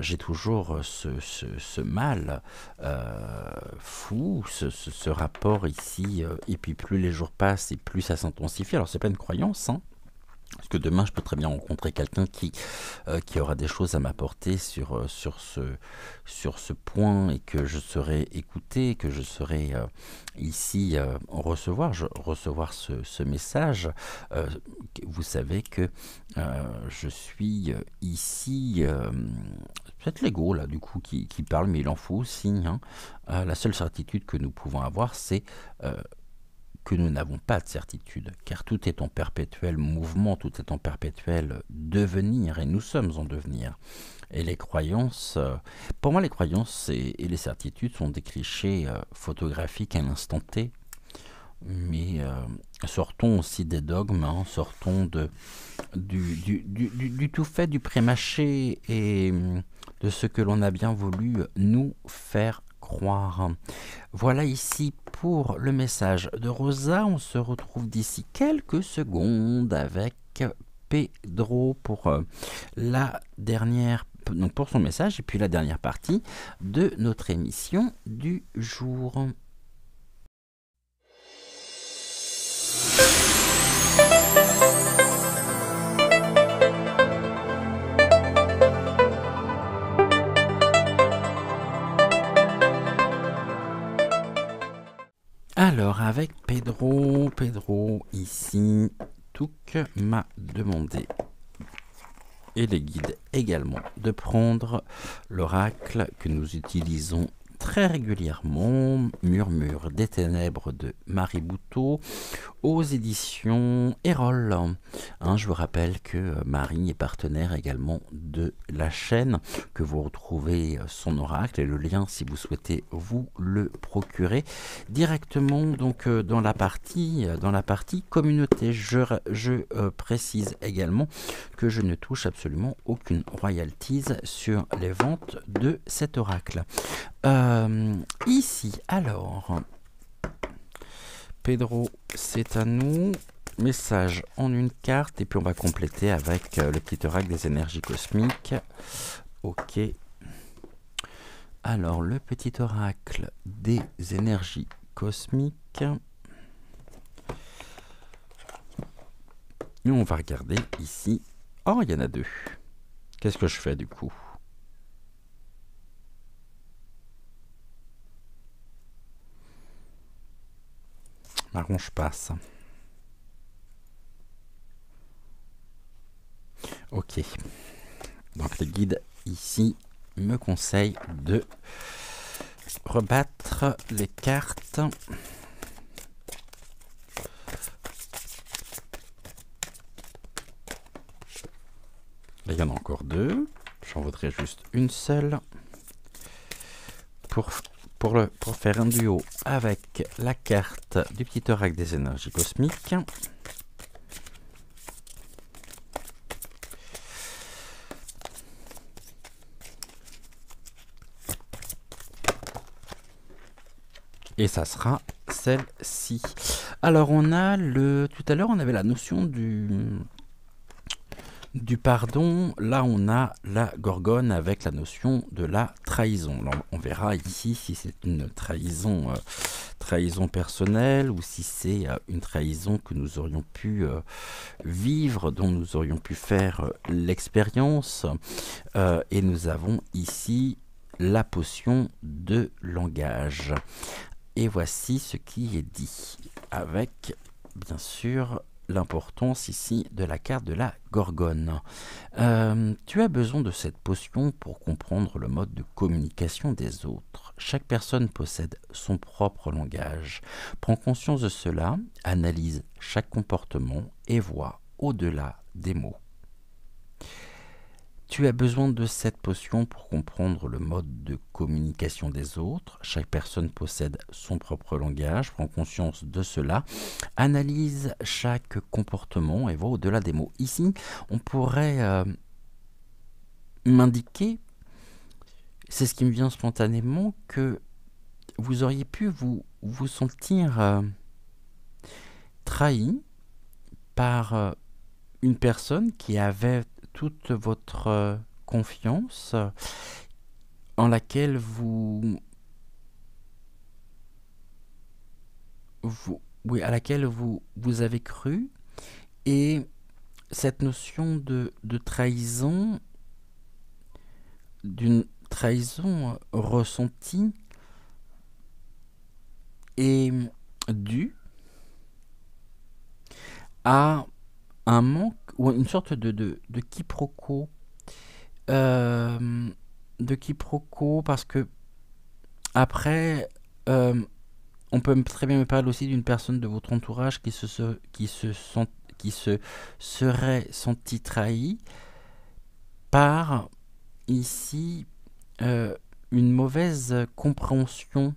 j'ai toujours ce mal fou, ce rapport ici, et puis plus les jours passent et plus ça s'intensifie. Alors c'est pas une croyance, hein, parce que demain, je peux très bien rencontrer quelqu'un qui aura des choses à m'apporter sur ce point, et que je serai écouté, que je serai ici recevoir ce message. Euh, vous savez que je suis ici, peut-être l'ego là, du coup, qui parle, mais il en faut aussi, hein. La seule certitude que nous pouvons avoir, c'est que nous n'avons pas de certitude, car tout est en perpétuel mouvement, tout est en perpétuel devenir, et nous sommes en devenir. Et les croyances, pour moi les croyances et les certitudes sont des clichés photographiques à l'instant T, mais sortons aussi des dogmes, hein, sortons du tout fait, du prémâché, et de ce que l'on a bien voulu nous faire croire. Voilà ici pour le message de Rosa. On se retrouve d'ici quelques secondes avec Pedro pour la dernière, donc pour son message, et puis la dernière partie de notre émission du jour. Alors, avec Pedro ici, Touk m'a demandé, et les guides également, de prendre l'oracle que nous utilisons très régulièrement, Murmure des ténèbres de Marie Bouteau, aux éditions Erol. Hein, je vous rappelle que Marie est partenaire également de la chaîne, que vous retrouvez son oracle et le lien, si vous souhaitez vous le procurer directement, donc dans la partie communauté. Je précise également que je ne touche absolument aucune royalties sur les ventes de cet oracle. Ici, alors, Pedro, c'est à nous. Message en une carte et puis on va compléter avec le petit oracle des énergies cosmiques. Ok. Alors le petit oracle des énergies cosmiques. Et on va regarder ici. Oh, il y en a deux. Qu'est-ce que je fais du coup? Marron, je passe. Ok. Donc les guides ici me conseillent de rebattre les cartes. Là, il y en a encore deux. J'en voudrais juste une seule. Pour faire un duo avec la carte du petit oracle des énergies cosmiques. Et ça sera celle-ci. Alors on a tout à l'heure on avait la notion du pardon. Là on a la gorgone avec la notion de la trahison. Alors, on verra ici si c'est une trahison personnelle ou si c'est une trahison que nous aurions pu vivre, dont nous aurions pu faire l'expérience. Et nous avons ici la potion de langage. Et voici ce qui est dit, avec bien sûr l'importance ici de la carte de la gorgone. Tu as besoin de cette potion pour comprendre le mode de communication des autres. Chaque personne possède son propre langage. Prends conscience de cela, analyse chaque comportement et vois au-delà des mots. Tu as besoin de cette potion pour comprendre le mode de communication des autres. Chaque personne possède son propre langage. Prends conscience de cela. Analyse chaque comportement et vois au-delà des mots. Ici, on pourrait m'indiquer, c'est ce qui me vient spontanément, que vous auriez pu vous sentir trahi par une personne qui avait toute votre confiance, en laquelle à laquelle vous avez cru, et cette notion de trahison, d'une trahison ressentie, est due à un manque ou une sorte de quiproquo, parce que après on peut très bien me parler aussi d'une personne de votre entourage qui se serait senti trahi par ici une mauvaise compréhension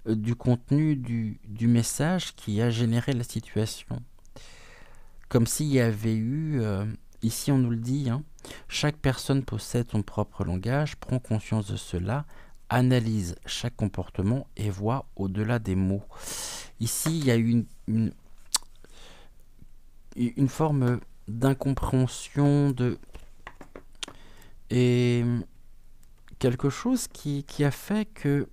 du contenu du message qui a généré la situation. Comme s'il y avait eu, ici on nous le dit, hein, chaque personne possède son propre langage, prends conscience de cela, analyse chaque comportement et vois au-delà des mots. Ici, il y a eu une forme d'incompréhension et quelque chose qui a fait que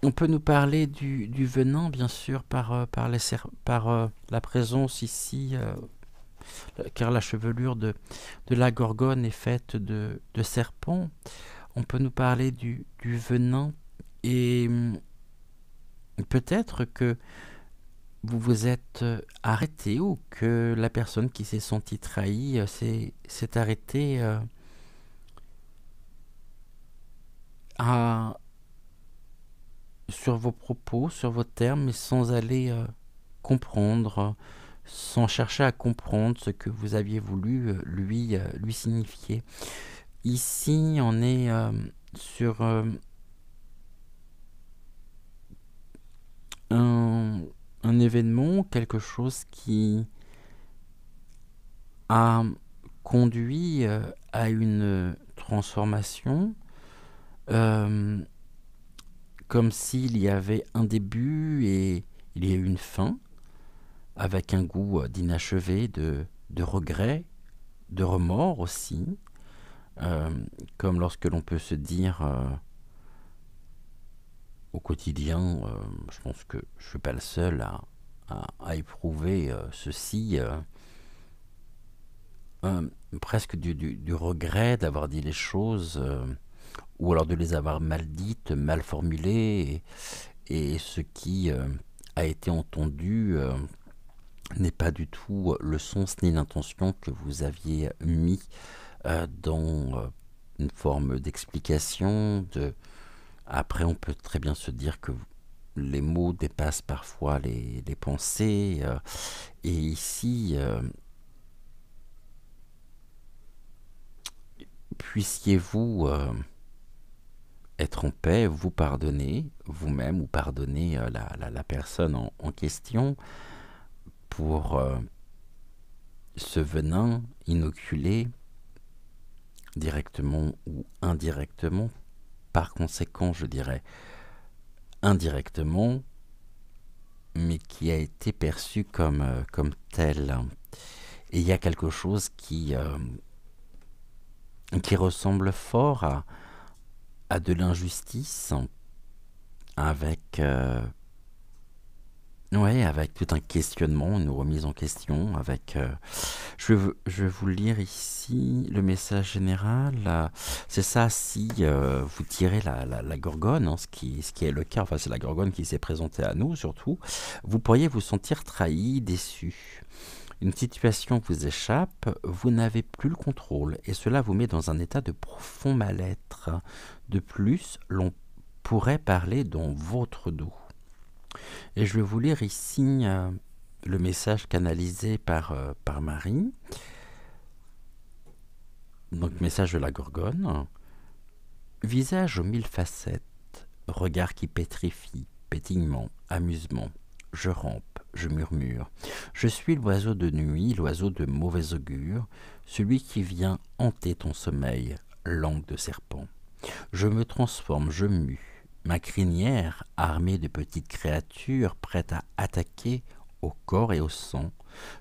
on peut nous parler du venin, bien sûr, par la présence ici, car la chevelure de la gorgone est faite de serpents. On peut nous parler du venin, et peut-être que vous vous êtes arrêté, ou que la personne qui s'est sentie trahie s'est arrêtée sur vos propos, sur vos termes, mais sans aller comprendre, sans chercher à comprendre ce que vous aviez voulu lui signifier. Ici, on est sur un événement, quelque chose qui a conduit à une transformation, comme s'il y avait un début et il y a eu une fin, avec un goût d'inachevé, de regret, de remords aussi, euh, comme lorsque l'on peut se dire au quotidien, je pense que je ne suis pas le seul à éprouver ceci, euh, presque du regret d'avoir dit les choses, ou alors de les avoir mal dites, mal formulées, et ce qui a été entendu n'est pas du tout le sens ni l'intention que vous aviez mis dans une forme d'explication. Après, on peut très bien se dire que les mots dépassent parfois les pensées. Et ici, puissiez-vous être en paix, vous pardonner vous-même ou pardonner la personne en question pour ce venin inoculé directement ou indirectement. Par conséquent, je dirais indirectement, mais qui a été perçu comme tel. Et il y a quelque chose qui ressemble fort à de l'injustice, avec ouais, avec tout un questionnement, une remise en question, avec... je vais vous lire ici le message général. C'est ça, si vous tirez la gorgone, hein, ce qui est le cas, enfin c'est la gorgone qui s'est présentée à nous surtout, vous pourriez vous sentir trahi, déçu. Une situation vous échappe, vous n'avez plus le contrôle, et cela vous met dans un état de profond mal-être. De plus, l'on pourrait parler dans votre dos. Et je vais vous lire ici le message canalisé par Marie. Donc, message de la Gorgone. Visage aux mille facettes, regard qui pétrifie, pétillement, amusement. Je rampe, je murmure. Je suis l'oiseau de nuit, l'oiseau de mauvais augure, celui qui vient hanter ton sommeil, langue de serpent. Je me transforme, je mue. Ma crinière, armée de petites créatures prêtes à attaquer au corps et au sang,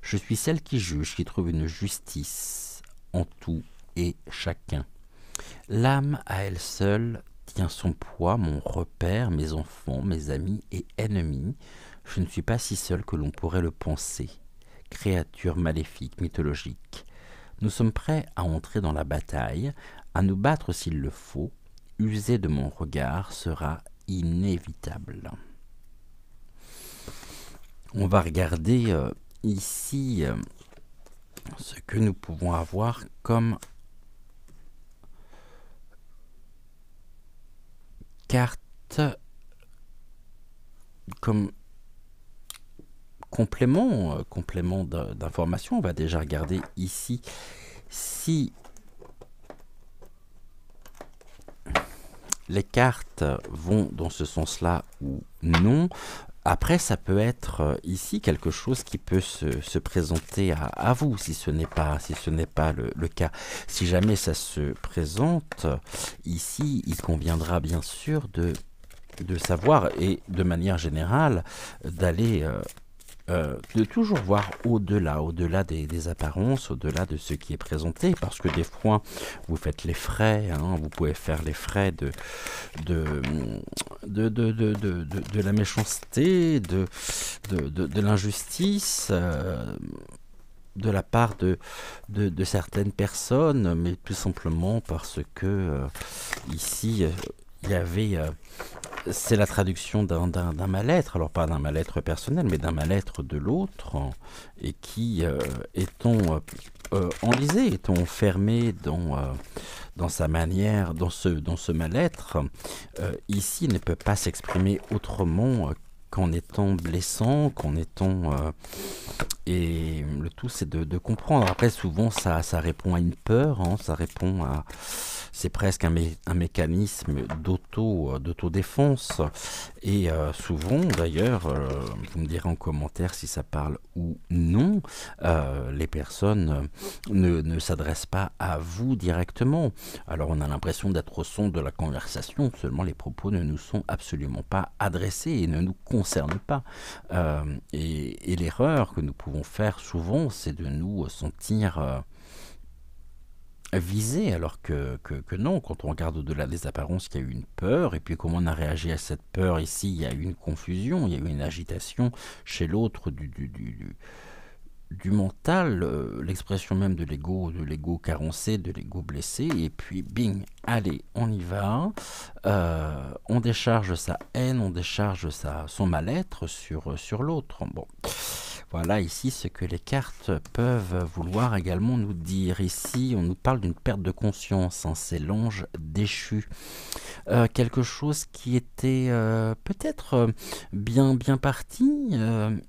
je suis celle qui juge, qui trouve une justice en tout et chacun. L'âme à elle seule tient son poids, mon repère, mes enfants, mes amis et ennemis. Je ne suis pas si seul que l'on pourrait le penser. Créature maléfique, mythologique. Nous sommes prêts à entrer dans la bataille, à nous battre s'il le faut. User de mon regard sera inévitable. On va regarder ici ce que nous pouvons avoir comme carte, comme complément d'information. On va déjà regarder ici si les cartes vont dans ce sens-là ou non. Après, ça peut être ici quelque chose qui peut se présenter à vous, si ce n'est pas le cas. Si jamais ça se présente ici, il conviendra bien sûr de savoir, et de manière générale, d'aller... de toujours voir au-delà des apparences, au-delà de ce qui est présenté, parce que des fois, vous faites les frais, hein, vous pouvez faire les frais de la méchanceté, de l'injustice, de la part de certaines personnes, mais tout simplement parce que ici, il y avait... c'est la traduction d'un mal-être, alors pas d'un mal-être personnel, mais d'un mal-être de l'autre, et qui, étant enlisé, étant enfermé dans sa manière, dans ce mal-être, ici ne peut pas s'exprimer autrement qu'en étant blessant, qu'en étant... et le tout, c'est de comprendre. Après, souvent, ça répond à une peur, hein, ça répond à... C'est presque un mécanisme d'autodéfense. Et souvent, d'ailleurs, vous me direz en commentaire si ça parle ou non, les personnes ne s'adressent pas à vous directement. Alors on a l'impression d'être au son de la conversation, seulement les propos ne nous sont absolument pas adressés et ne nous concernent pas. Et l'erreur que nous pouvons faire souvent, c'est de nous sentir visés, alors que non, quand on regarde au-delà des apparences, il y a eu une peur, et puis comment on a réagi à cette peur ici, il y a eu une confusion, il y a eu une agitation chez l'autre du mental, l'expression même de l'ego carencé, de l'ego blessé, et puis bing, allez, on y va, on décharge sa haine, on décharge son mal-être sur l'autre. Bon, voilà ici ce que les cartes peuvent vouloir également nous dire. Ici, on nous parle d'une perte de conscience, hein, c'est l'ange déchu. Quelque chose qui était peut-être bien parti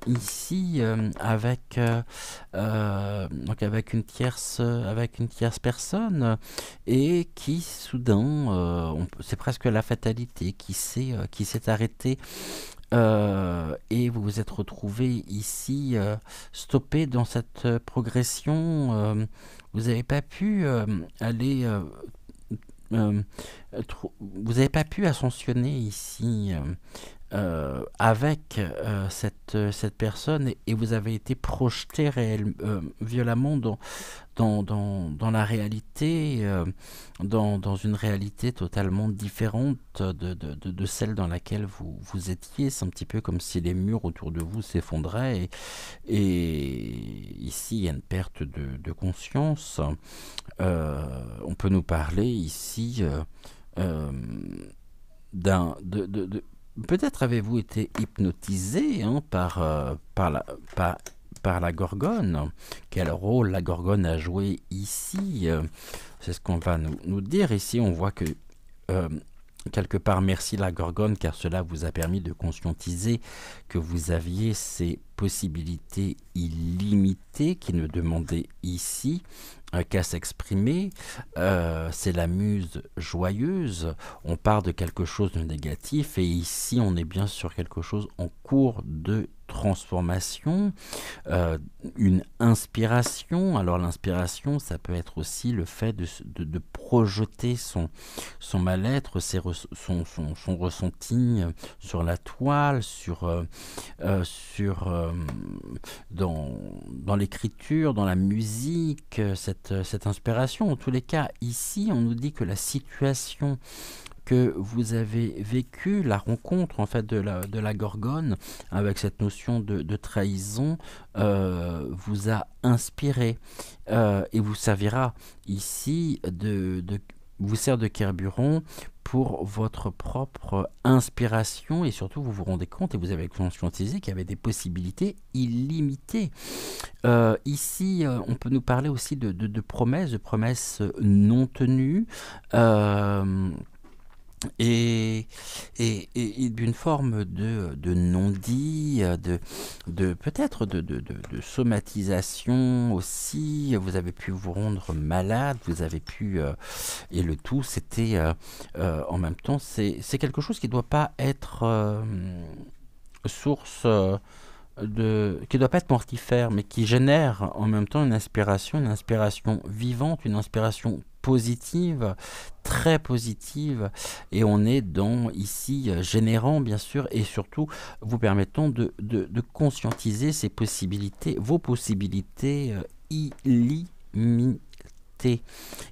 ici donc avec une tierce personne et qui soudain c'est presque la fatalité qui s'est arrêtée et vous vous êtes retrouvé ici stoppé dans cette progression. Vous n'avez pas pu aller euh, vous n'avez pas pu ascensionner ici avec cette personne et vous avez été projeté violemment dans la réalité, dans une réalité totalement différente de celle dans laquelle vous étiez. C'est un petit peu comme si les murs autour de vous s'effondraient et ici il y a une perte de conscience. On peut nous parler ici peut-être avez-vous été hypnotisé hein, par la Gorgone. Quel rôle la Gorgone a joué ici c'est ce qu'on va nous dire. Ici, on voit que quelque part, merci la Gorgone, car cela vous a permis de conscientiser que vous aviez ces possibilités illimitées qui ne demandaient ici qu'à s'exprimer. C'est la muse joyeuse. On part de quelque chose de négatif et ici, on est bien sur quelque chose en cours de transformation, une inspiration. Alors l'inspiration, ça peut être aussi le fait de projeter son mal-être, son ressenti sur la toile, dans l'écriture, dans la musique, cette inspiration. En tous les cas, ici, on nous dit que la situation que vous avez vécu, la rencontre en fait de la Gorgone avec cette notion de trahison vous a inspiré et vous servira ici vous sert de carburant pour votre propre inspiration et surtout vous vous rendez compte et vous avez conscientisé qu'il y avait des possibilités illimitées. Ici, on peut nous parler aussi de promesses non tenues. Et d'une forme de non-dit, peut-être de somatisation aussi. Vous avez pu vous rendre malade, vous avez pu... et le tout, c'était en même temps, c'est quelque chose qui ne doit pas être source... qui ne doit pas être mortifère, mais qui génère en même temps une inspiration vivante, une inspiration positive, très positive, et on est dans ici générant bien sûr, et surtout vous permettant de conscientiser ces possibilités, vos possibilités illimitées.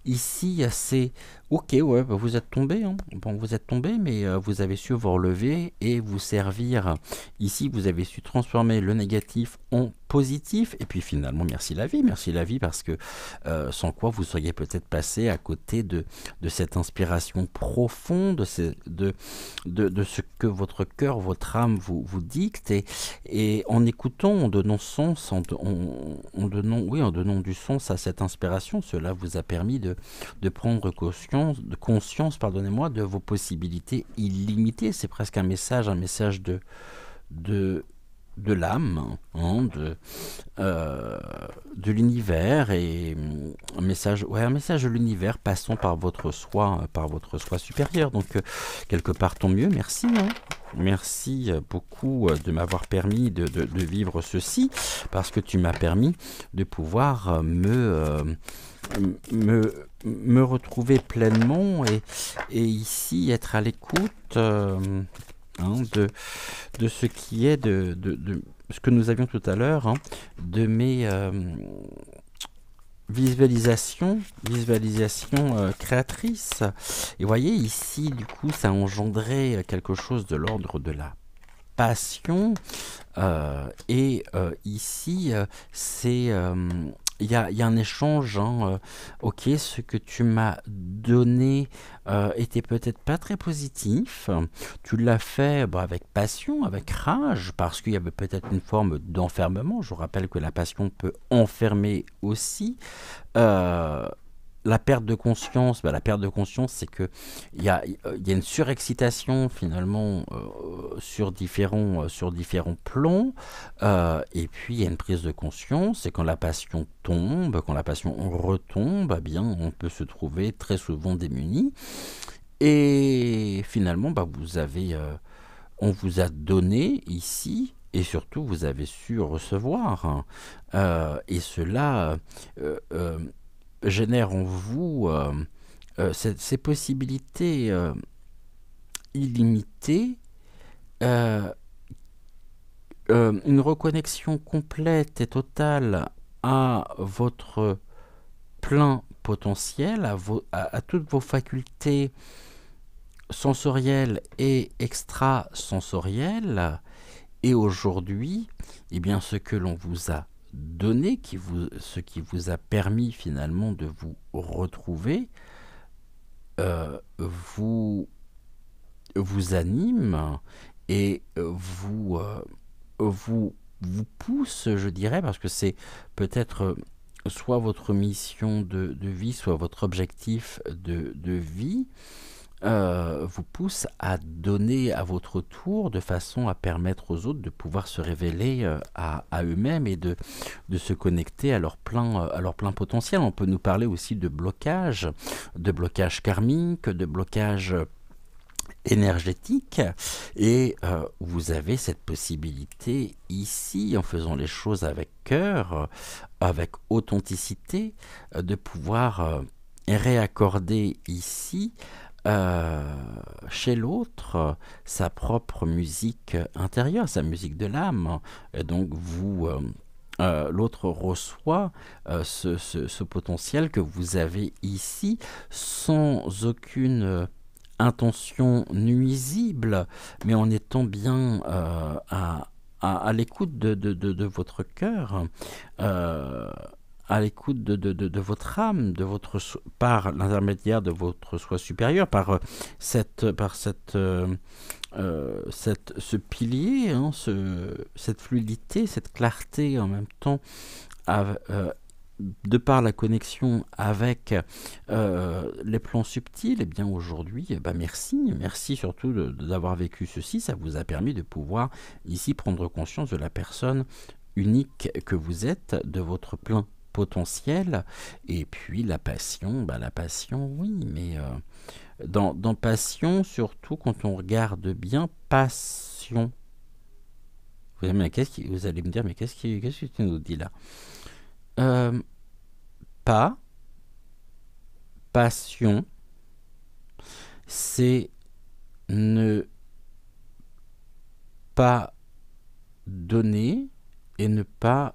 Ici, c'est ok, ouais, bah vous êtes tombé, hein. Bon, vous êtes tombé, mais vous avez su vous relever et vous servir. Ici, vous avez su transformer le négatif en positif, et puis finalement, merci la vie, parce que sans quoi vous seriez peut-être passé à côté de cette inspiration profonde, de ce que votre cœur, votre âme vous dicte, et en écoutant, en donnant sens, en donnant du sens à cette inspiration, cela vous a permis de prendre conscience, pardonnez-moi, de vos possibilités illimitées. C'est presque un message de, de l'âme, hein, euh, de l'univers et un message de l'univers passant par votre soi supérieur. Donc quelque part tant mieux, merci. Hein. Merci beaucoup de m'avoir permis de vivre ceci, parce que tu m'as permis de pouvoir me retrouver pleinement et ici être à l'écoute hein, de ce qui est de ce que nous avions tout à l'heure, hein, de mes visualisations créatrices. Et vous voyez, ici, du coup, ça a engendré quelque chose de l'ordre de la passion. Ici, c'est... il y a un échange, hein, ok, ce que tu m'as donné était peut-être pas très positif. Tu l'as fait avec passion, avec rage, parce qu'il y avait peut-être une forme d'enfermement. Je vous rappelle que la passion peut enfermer aussi. Euh, la perte de conscience, c'est que il y a une surexcitation finalement sur différents plans, et puis il y a une prise de conscience. Et quand la passion tombe, quand la passion retombe, eh bien, on peut se trouver très souvent démuni. Et finalement, on vous a donné ici. Et surtout, vous avez su recevoir. Hein. Et cela génère en vous ces possibilités illimitées, euh, une reconnexion complète et totale à votre plein potentiel, à toutes vos facultés sensorielles et extrasensorielles. Et aujourd'hui, eh bien, ce que l'on vous a donné, ce qui vous a permis finalement de vous retrouver, vous anime et vous pousse, je dirais, parce que c'est peut-être soit votre mission de vie, soit votre objectif de vie, vous pousse à donner à votre tour de façon à permettre aux autres de pouvoir se révéler à eux-mêmes et de se connecter à leur plein potentiel. On peut nous parler aussi de blocage karmique, de blocage énergétique, et vous avez cette possibilité ici, en faisant les choses avec cœur, avec authenticité, de pouvoir réaccorder ici chez l'autre sa propre musique intérieure, sa musique de l'âme. Et donc l'autre reçoit ce potentiel que vous avez ici sans aucune intention nuisible, mais en étant bien à l'écoute de votre cœur, euh, à l'écoute de votre âme, par l'intermédiaire de votre soi supérieur, par ce pilier, hein, cette fluidité, cette clarté en même temps, de par la connexion avec les plans subtils. Et bien aujourd'hui, merci surtout d'avoir vécu ceci. Ça vous a permis de pouvoir ici prendre conscience de la personne unique que vous êtes, de votre plein potentiel. Et puis la passion, oui, mais dans passion, surtout quand on regarde bien, passion. Vous allez me dire, mais qu'est-ce que tu nous dis là? Pas passion, c'est ne pas donner et ne pas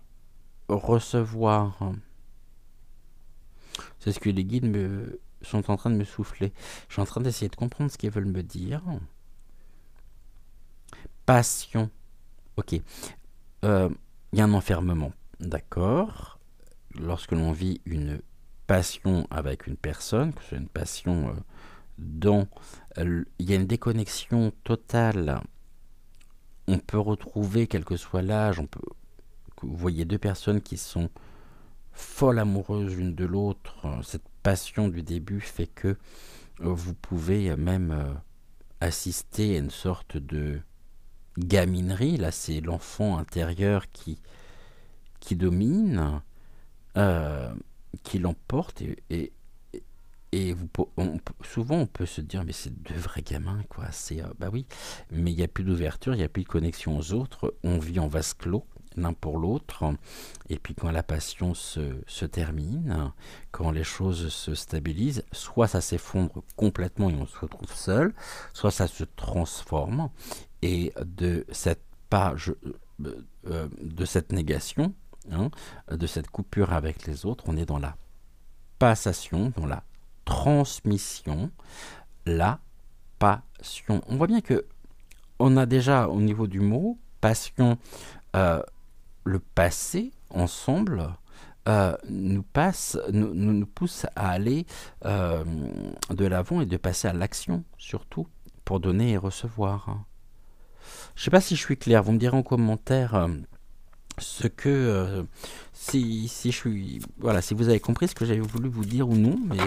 recevoir. C'est ce que les guides sont en train de me souffler. Je suis en train d'essayer de comprendre ce qu'ils veulent me dire. Passion. Ok. Il y a un enfermement. D'accord. Lorsque l'on vit une passion avec une personne, que ce soit une passion il y a une déconnexion totale. On peut retrouver, quel que soit l'âge, vous voyez deux personnes qui sont folles amoureuses l'une de l'autre. Cette passion du début fait que vous pouvez même assister à une sorte de gaminerie, là c'est l'enfant intérieur qui domine, euh, qui l'emporte et souvent on peut se dire mais c'est deux vrais gamins quoi, c'est bah oui, mais il n'y a plus d'ouverture, il n'y a plus de connexion aux autres, on vit en vase clos l'un pour l'autre, et puis quand la passion se termine, quand les choses se stabilisent, soit ça s'effondre complètement et on se retrouve seul, soit ça se transforme, et de cette page, de cette négation, hein, de cette coupure avec les autres, on est dans la passation, dans la transmission, la passion. On voit bien que on a déjà au niveau du mot passion, euh, le passé ensemble nous pousse à aller de l'avant et de passer à l'action surtout pour donner et recevoir. Je ne sais pas si je suis clair, vous me direz en commentaire ce que si je suis voilà, si vous avez compris ce que j'avais voulu vous dire ou non, mais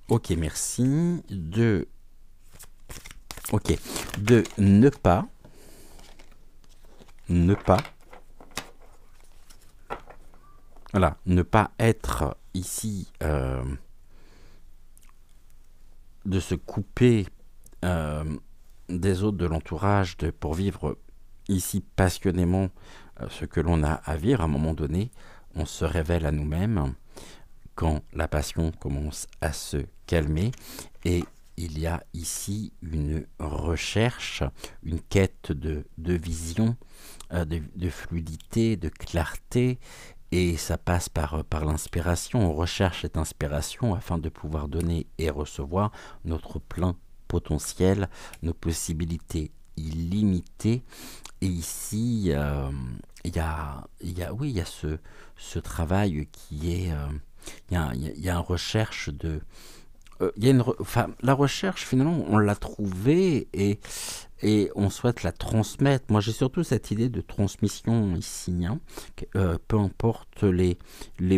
ok, merci de ne pas voilà, ne pas être ici, de se couper des autres, de l'entourage, pour vivre ici passionnément ce que l'on a à vivre. À un moment donné, on se révèle à nous-mêmes quand la passion commence à se calmer, et il y a ici une recherche, une quête de vision, de fluidité, de clarté, et ça passe par l'inspiration. On recherche cette inspiration afin de pouvoir donner et recevoir notre plein potentiel, nos possibilités illimitées. Et ici, oui, il y a ce travail qui est... il y a une recherche de... enfin, la recherche, finalement, on l'a trouvée et on souhaite la transmettre. Moi, j'ai surtout cette idée de transmission ici, hein, peu importe les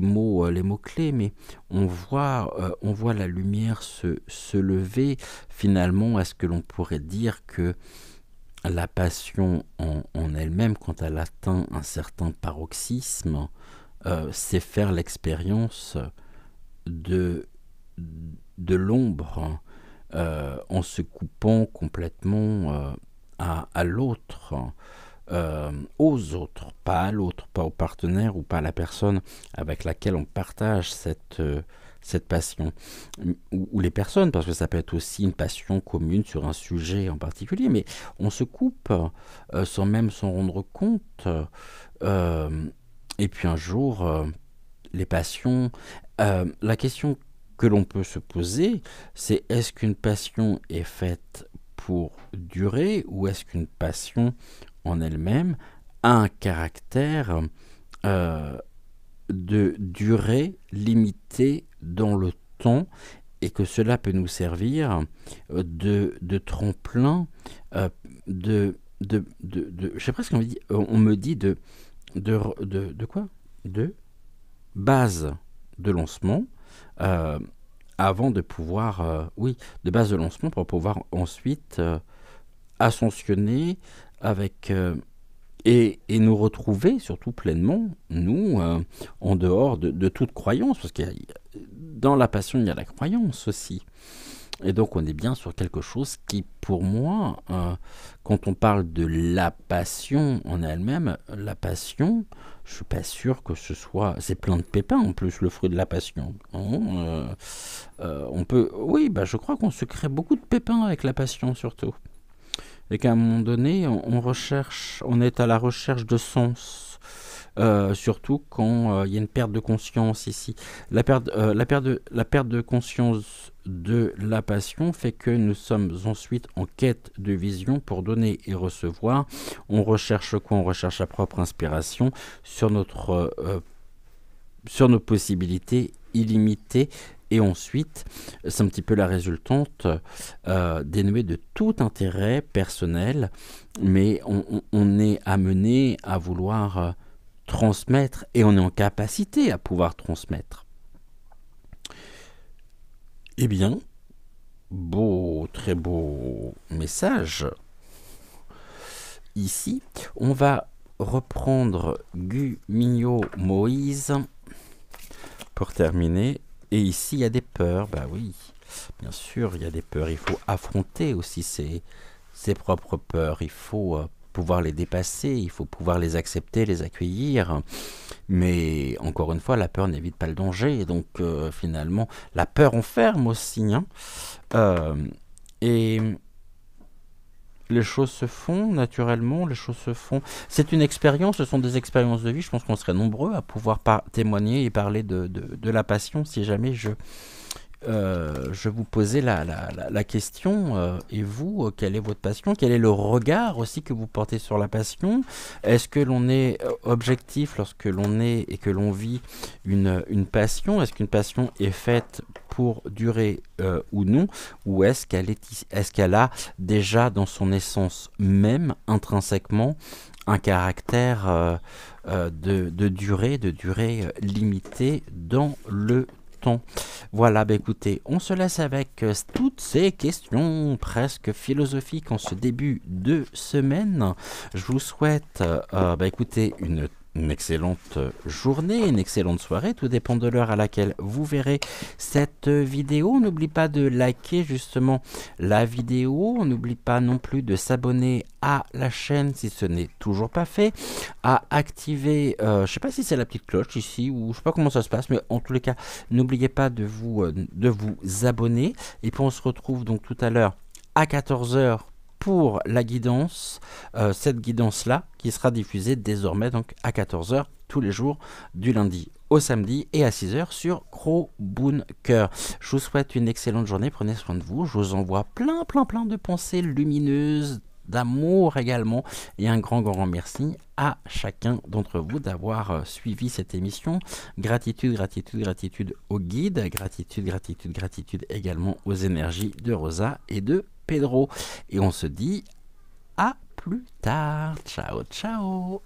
mots clés, mais on voit la lumière se lever. Finalement, est-ce que l'on pourrait dire que la passion en elle-même, quand elle atteint un certain paroxysme, c'est faire l'expérience de, de l'ombre, en se coupant complètement à l'autre, aux autres, pas à l'autre, pas au partenaire ou pas à la personne avec laquelle on partage cette passion, ou les personnes, parce que ça peut être aussi une passion commune sur un sujet en particulier, mais on se coupe sans même s'en rendre compte, et puis un jour, les passions, la question que l'on peut se poser, c'est est-ce qu'une passion est faite pour durer, ou est-ce qu'une passion en elle-même a un caractère euh, de durée limitée dans le temps, et que cela peut nous servir de tremplin, je sais presque on me dit de quoi, de base de lancement, euh, avant de pouvoir, oui, de base de lancement pour pouvoir ensuite ascensionner avec et nous retrouver surtout pleinement, nous, en dehors de toute croyance, parce que dans la passion, il y a la croyance aussi. Et donc on est bien sur quelque chose qui, pour moi, quand on parle de la passion en elle-même, la passion, je suis pas sûr que ce soit... C'est plein de pépins en plus, le fruit de la passion. On peut... Oui, bah, je crois qu'on se crée beaucoup de pépins avec la passion surtout. Et qu'à un moment donné, on est à la recherche de sens. Surtout quand il y a une perte de conscience ici. La perte de conscience de la passion fait que nous sommes ensuite en quête de vision pour donner et recevoir. On recherche quoi? On recherche sa propre inspiration sur sur nos possibilités illimitées. Et ensuite, c'est un petit peu la résultante dénuée de tout intérêt personnel, mais on est amené à vouloir transmettre, et on est en capacité à pouvoir transmettre. Eh bien, très beau message. Ici, on va reprendre Gu Mignot Moïse pour terminer. Et ici, il y a des peurs. Bah oui, bien sûr, il y a des peurs. Il faut affronter aussi ses propres peurs. Il faut pouvoir les dépasser. Il faut pouvoir les accepter, les accueillir. Mais encore une fois, la peur n'évite pas le danger. Et donc, finalement, la peur enferme aussi. Hein. Euh, et les choses se font naturellement, les choses se font. C'est une expérience, ce sont des expériences de vie. Je pense qu'on serait nombreux à pouvoir témoigner et parler de la passion si jamais je vous posais la question, et vous, quelle est votre passion? Quel est le regard aussi que vous portez sur la passion? Est-ce que l'on est objectif lorsque l'on est et que l'on vit une passion? Est-ce qu'une passion est faite pour durer ou non? Ou est-ce qu'elle a déjà dans son essence même, intrinsèquement, un caractère de durée limitée dans le temps? Voilà, bah écoutez, on se laisse avec toutes ces questions presque philosophiques en ce début de semaine. Je vous souhaite, bah écoutez, une excellente journée, une excellente soirée, tout dépend de l'heure à laquelle vous verrez cette vidéo. N'oublie pas de liker justement la vidéo, n'oublie pas non plus de s'abonner à la chaîne si ce n'est toujours pas fait, à activer, je sais pas si c'est la petite cloche ici ou je sais pas comment ça se passe, mais en tous les cas, n'oubliez pas de vous abonner et puis on se retrouve donc tout à l'heure à 14h pour la guidance, cette guidance-là qui sera diffusée désormais donc à 14h tous les jours du lundi au samedi et à 6h sur Crobunker. Je vous souhaite une excellente journée, prenez soin de vous, je vous envoie plein de pensées lumineuses, d'amour également, et un grand merci à chacun d'entre vous d'avoir suivi cette émission. Gratitude au guide, gratitude également aux énergies de Rosa et de Pedro. Et on se dit à plus tard. Ciao.